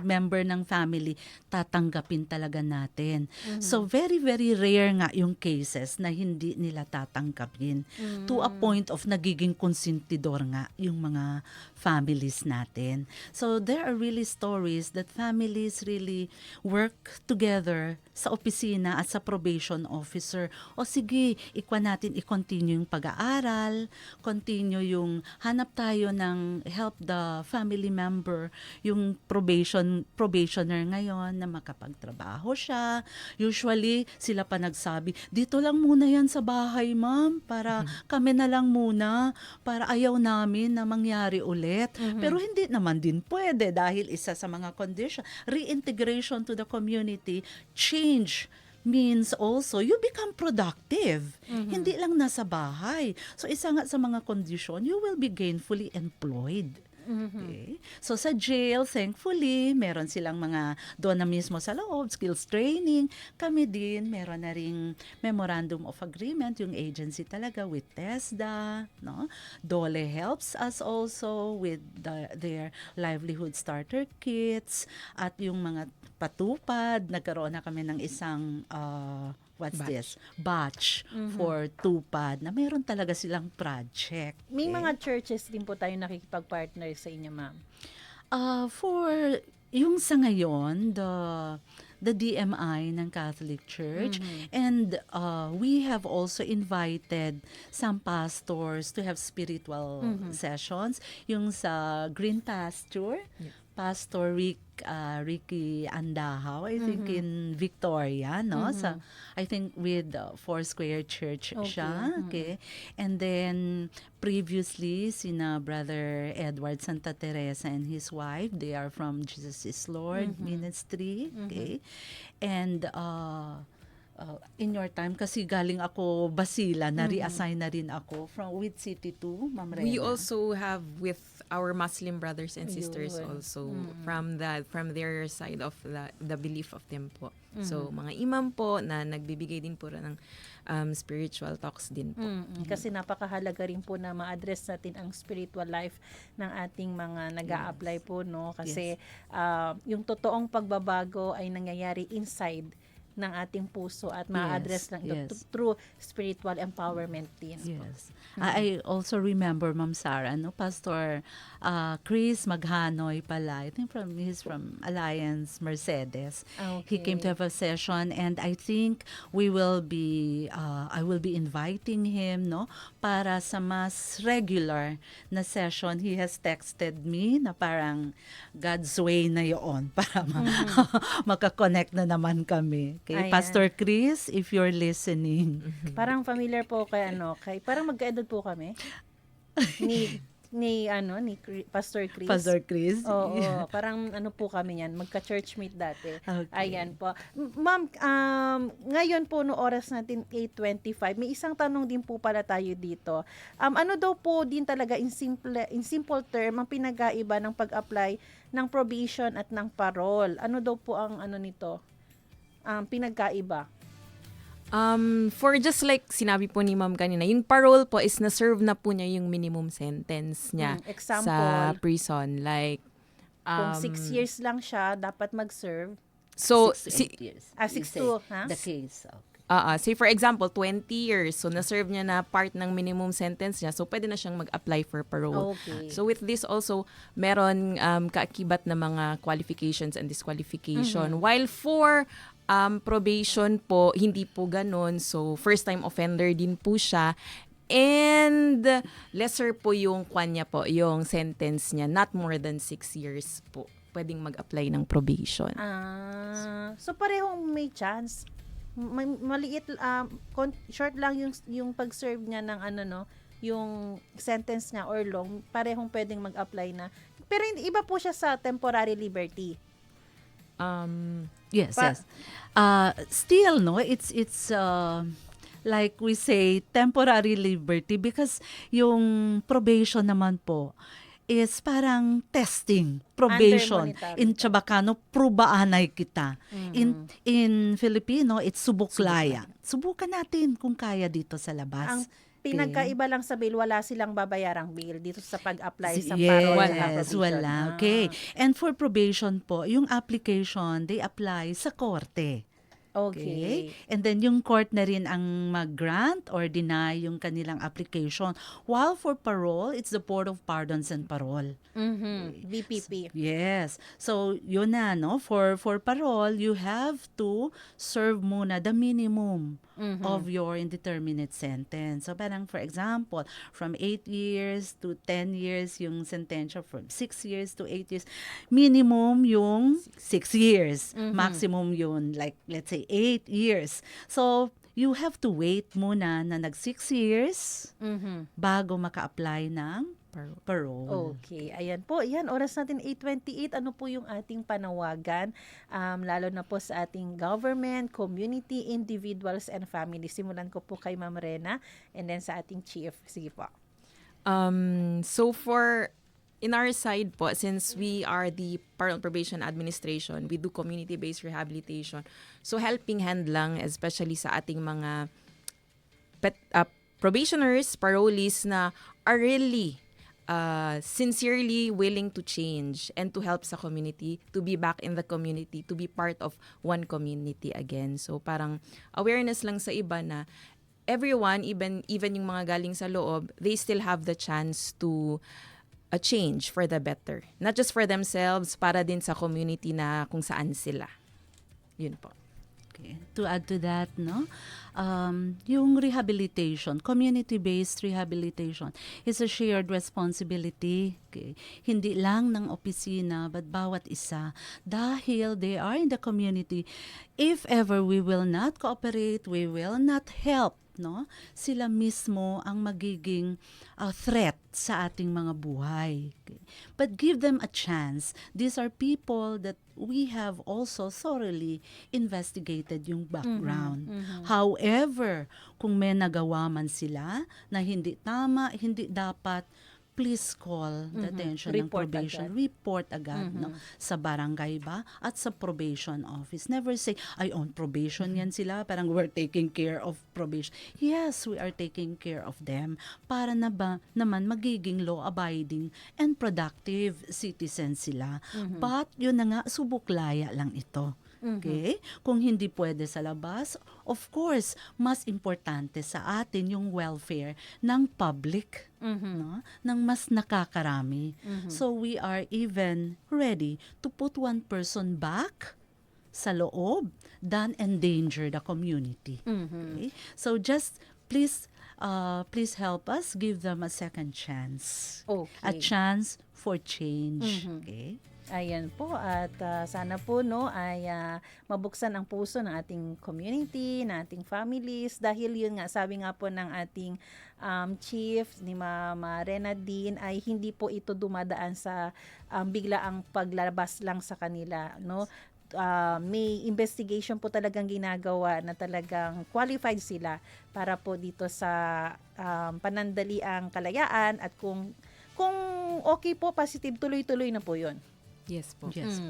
member ng family, tatanggapin talaga natin. So very, very rare nga yung cases na hindi nila tatanggapin. To a point of nagiging konsentidor nga yung mga families natin. So there are really stories that families really work together sa opisina at sa probation officer. O sige, natin i-continue yung pag-aaral, continue yung hanap tayo ng help the family member, yung probationer ngayon na makapagtrabaho siya. Usually, sila pa nagsabi, dito lang muna yan sa bahay, ma'am, para kami na lang muna, para ayaw namin na mangyari ulit. Pero hindi naman din pwede dahil isa sa mga condition, reintegration to the community, change means also you become productive. Hindi lang nasa bahay. So isa nga sa mga condition, you will be gainfully employed. Okay. So sa jail, thankfully, meron silang mga doon na mismo sa loob, skills training. Kami din, meron na ring memorandum of agreement, yung agency talaga with TESDA. No? DOLE helps us also with their livelihood starter kits at yung mga patupad, nagkaroon na kami ng isang batch for tupad na meron talaga silang project. May mga churches din po tayo nakikipag-partner sa inyo, ma'am. For yung sa ngayon, the DMI ng Catholic Church, and we have also invited some pastors to have spiritual sessions. Yung sa Green Pasture, Pastor Ricky Andahaw, I think in Victoria, no? Sa, I think with Foursquare Church siya. Okay. And then previously, sina Brother Edward Santa Teresa and his wife, they are from Jesus is Lord Ministry. Okay. And in your time, kasi galing ako Basila, na-reassign na rin ako with City 2, Ma'am Rena. We also have with our Muslim brothers and sisters also from their side of the belief of them po. So mga imam po na nagbibigay din po ng spiritual talks din po. Kasi napakahalaga rin po na ma-address natin ang spiritual life ng ating mga nag-a-apply po, no? Kasi yung totoong pagbabago ay nangyayari inside ng ating puso at ma-address lang ito through spiritual empowerment din. Yes. I also remember, Ma'am Sarah, no, Pastor Chris Maghanoy pala. I think he's from Alliance Mercedes. He came to have a session, and I think I will be inviting him, no, para sa mas regular na session. He has texted me na parang God's way na yun para makakonect na naman kami. Okay, Pastor Chris, if you're listening. Parang familiar po kay parang magka-edad po kami. Ni Pastor Chris. Pastor Chris. Oo, parang po kami yan, magka-churchmate dati. Ayan po. Ma'am, ngayon po no oras natin 8:25. May isang tanong din po pala tayo dito. Ano daw po din talaga in simple term ang pinag-aiba ng pag-apply ng probation at ng parole? Ano daw po ang nito? Pinagkaiba? For just like sinabi po ni Ma'am kanina, yung parole po is na-serve na po niya yung minimum sentence niya sa prison. Like, kung 6 years lang siya, dapat mag-serve. So, 6 years. 6 ha? The case, okay. Say for example, 20 years. So, na-serve niya na part ng minimum sentence niya. So, pwede na siyang mag-apply for parole. Okay. So, with this also, meron kaakibat na mga qualifications and disqualification. While for probation po, hindi po ganun. So, first-time offender din po siya. And lesser po yung kanya po, yung sentence niya. Not more than 6 years po. Pwedeng mag-apply ng probation. So, parehong may chance. Maliit, short lang yung pag-serve niya ng yung sentence niya or long, parehong pwedeng mag-apply na. Pero iba po siya sa temporary liberty. Yes. Still, no, it's like we say, temporary liberty because yung probation naman po is parang testing, probation. In Chabacano, prubaanay kita. In Filipino, it's subuklaya. Subukan natin kung kaya dito sa labas. Ang pinagkaiba lang sa bill, wala silang babayarang bill dito sa pag-apply sa parole. Yes, wala. Okay. And for probation po, yung application, they apply sa korte. Okay. And then yung court na rin ang mag-grant or deny yung kanilang application. While for parole, it's the Board of Pardons and Parole. BPP. Yes. So, yun na, no? For parole, you have to serve muna the minimum of your indeterminate sentence. So, parang for example, from 8 years to 10 years yung sentensya, from 6 years to 8 years. Minimum yung 6 years. Maximum yun, like, let's say, 8 years. So, you have to wait muna na nag 6 years bago maka-apply ng parole. Okay. Ayan po. Yan, oras natin 8:28. Ano po yung ating panawagan? Lalo na po sa ating government, community, individuals, and family. Simulan ko po kay Ma'am Rena and then sa ating chief. Sige po. So in our side po, since we are the Parole Probation Administration, we do community-based rehabilitation. So helping hand lang, especially sa ating mga probationers, parolees na are really sincerely willing to change and to help sa community, to be back in the community, to be part of one community again. So parang awareness lang sa iba na everyone, even yung mga galing sa loob, they still have the chance to change for the better. Not just for themselves, para din sa community na kung saan sila. Yun po. Okay. To add to that, no, yung rehabilitation, community-based rehabilitation is a shared responsibility. Okay. Hindi lang ng opisina, but bawat isa. Dahil they are in the community, if ever we will not cooperate, we will not help, no, sila mismo ang magiging threat sa ating mga buhay. Okay. But give them a chance. These are people that we have also thoroughly investigated yung background. However, kung may nagawa man sila na hindi tama, hindi dapat, please call the attention ng Report probation. agad. Report agad, no? Sa barangay ba? At sa probation office. Never say, ay, on probation yan sila. Parang we're taking care of probation. Yes, we are taking care of them. Para na ba naman magiging law-abiding and productive citizens sila. But, yun na nga, subuklaya lang ito. Okay? Kung hindi pwede sa labas, of course, mas importante sa atin yung welfare ng public, no? Ng mas nakakarami. So we are even ready to put one person back sa loob than endanger the community. Okay? So just please help us, give them a second chance. A Okay. chance for change. Okay? Ayan po, at sana po no ay mabuksan ang puso ng ating community, ng ating families, dahil yun nga, sabi nga po ng ating chief ni Mama Renadine, ay hindi po ito dumadaan sa biglaang paglabas lang sa kanila, no. May investigation po talagang ginagawa na talagang qualified sila para po dito sa panandaliang kalayaan, at kung okay po, positive, tuloy-tuloy na po yun. Yes po. Yes.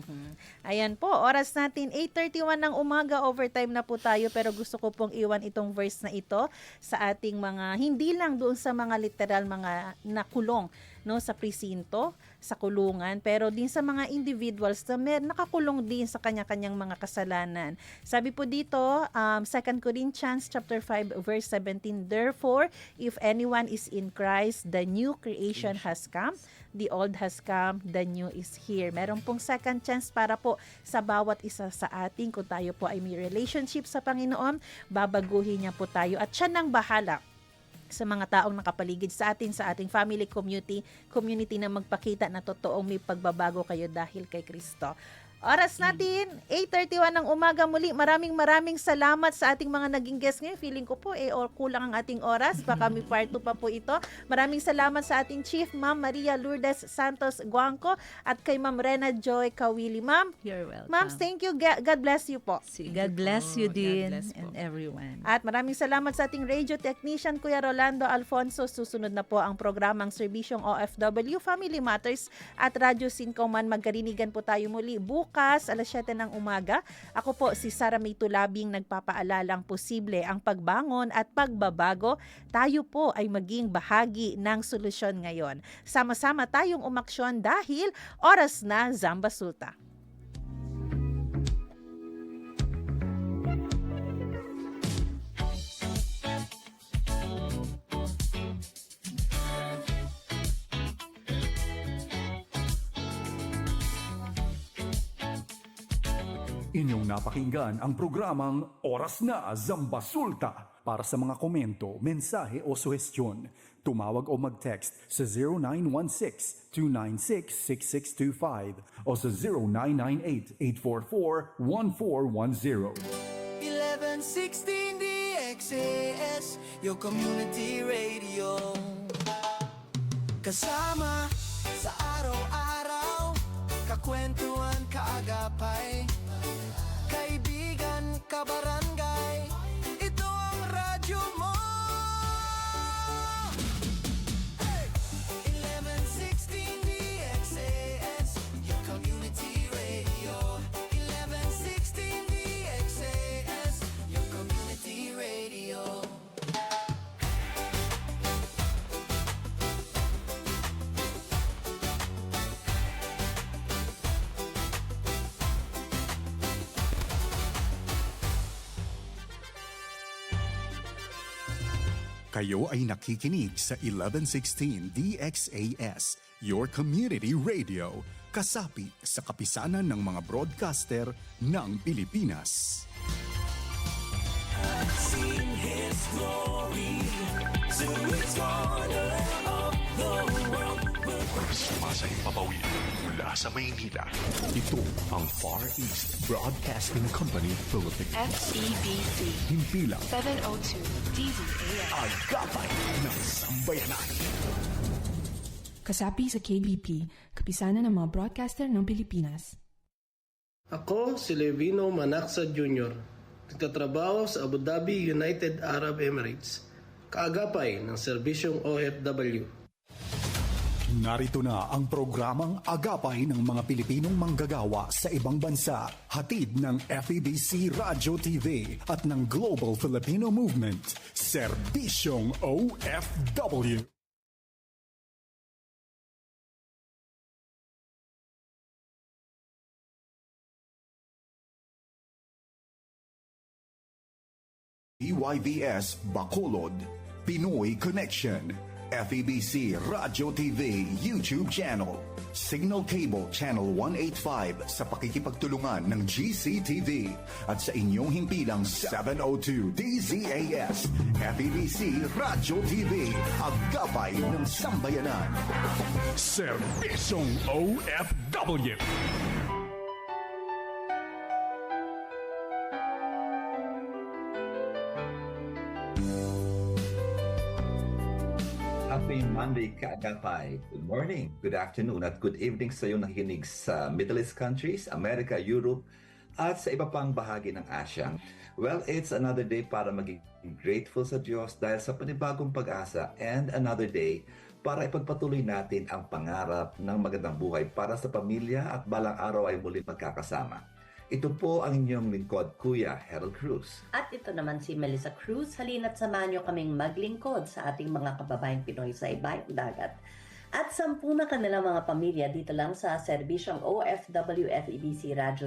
Ayan po, oras natin 8:31 ng umaga, overtime na po tayo, pero gusto ko pong iwan itong verse na ito sa ating mga, hindi lang doon sa mga literal mga nakulong, no, sa presinto, sa kulungan, pero din sa mga individuals na nakakulong din sa kanya-kanyang mga kasalanan. Sabi po dito, 2 Corinthians chapter 5 verse 17, therefore, if anyone is in Christ, the new creation has come, the old has come, the new is here. Meron pong second chance para po sa bawat isa sa atin. Kung tayo po ay may relationship sa Panginoon, babaguhin niya po tayo at siya nang bahala sa mga taong nakapaligid sa atin, sa ating family, community na magpakita na totoong may pagbabago kayo dahil kay Kristo. Oras natin, 8:31 ng umaga muli. Maraming salamat sa ating mga naging guest ngayon. Feeling ko po, kulang ang ating oras. Baka may part 2 pa po ito. Maraming salamat sa ating Chief, Ma'am Maria Lourdes Santos Guangco, at kay Ma'am Rena Joy Kawili. Ma'am, You're welcome. Ma'am, thank you. God bless you po. God bless you din and everyone. At maraming salamat sa ating radio technician, Kuya Rolando Alfonso. Susunod na po ang programang Serbisyong OFW Family Matters at Radyo Sincoman. Magkarinigan po tayo muli bukas, alas 7 ng umaga. Ako po si Sara May Tulabing, nagpapaalalang posible ang pagbangon at pagbabago. Tayo po ay maging bahagi ng solusyon ngayon. Sama-sama tayong umaksyon dahil oras na Zamba Sulta. Inyong napakinggan ang programang Oras na Zambasulta. Para sa mga komento, mensahe o suhestyon, tumawag o mag-text sa 0916-296-6625 o sa 0998-844-1410. 1116 DXAS, your community radio. Kasama sa araw-araw, kakwentuhan, kaagapay, kaibigan, kabarangay, ito ang radyo mo. 1116 DXAS, your community radio. 1116 DXAS, your community radio. Kayo ay nakikinig sa 1116 DXAS, your community radio, kasapi sa kapisanan ng mga broadcaster ng Pilipinas. Sing His glory to its corner of the world. Sumasay papawid mula sa Maynila. Ito ang Far East Broadcasting Company Philippines. FEBC. Himpilang 702 DZAS. Agapay ng Sambayanan. Kasapi sa KBP, kapisanan ng mga broadcaster ng Pilipinas. Ako si Levino Manaxa Jr. Nagtatrabaho sa Abu Dhabi, United Arab Emirates. Kaagapay ng serbisyong OFW. Narito na ang programang Agapay ng mga Pilipinong manggagawa sa ibang bansa. Hatid ng FEBC Radio TV at ng Global Filipino Movement. Serbisyong OFW. PYVS Bacolod, Pinoy Connection, FEBC Radio TV YouTube channel, Signal Cable Channel 185 sa pakikipagtulungan ng GCTV at sa inyong himpilang 702 DZAS, FEBC Radio TV, Agapay ng Sambayanan. Serbisyong OFW. Happy Monday, Kaagapay. Good morning, good afternoon, at good evening sa iyong nakikinig sa Middle East countries, America, Europe, at sa iba pang bahagi ng Asia. Well, it's another day para maging grateful sa Diyos dahil sa panibagong pag-asa, and another day para ipagpatuloy natin ang pangarap ng magandang buhay para sa pamilya at balang araw ay muli magkakasama. Ito po ang inyong lingkod, Kuya Harold Cruz. At ito naman si Melissa Cruz. Halina't samahan niyo kaming maglingkod sa ating mga kababayang Pinoy sa ibayong dagat. At 10 na kanilang mga pamilya dito lang sa serbisyong OFW FEBC Radio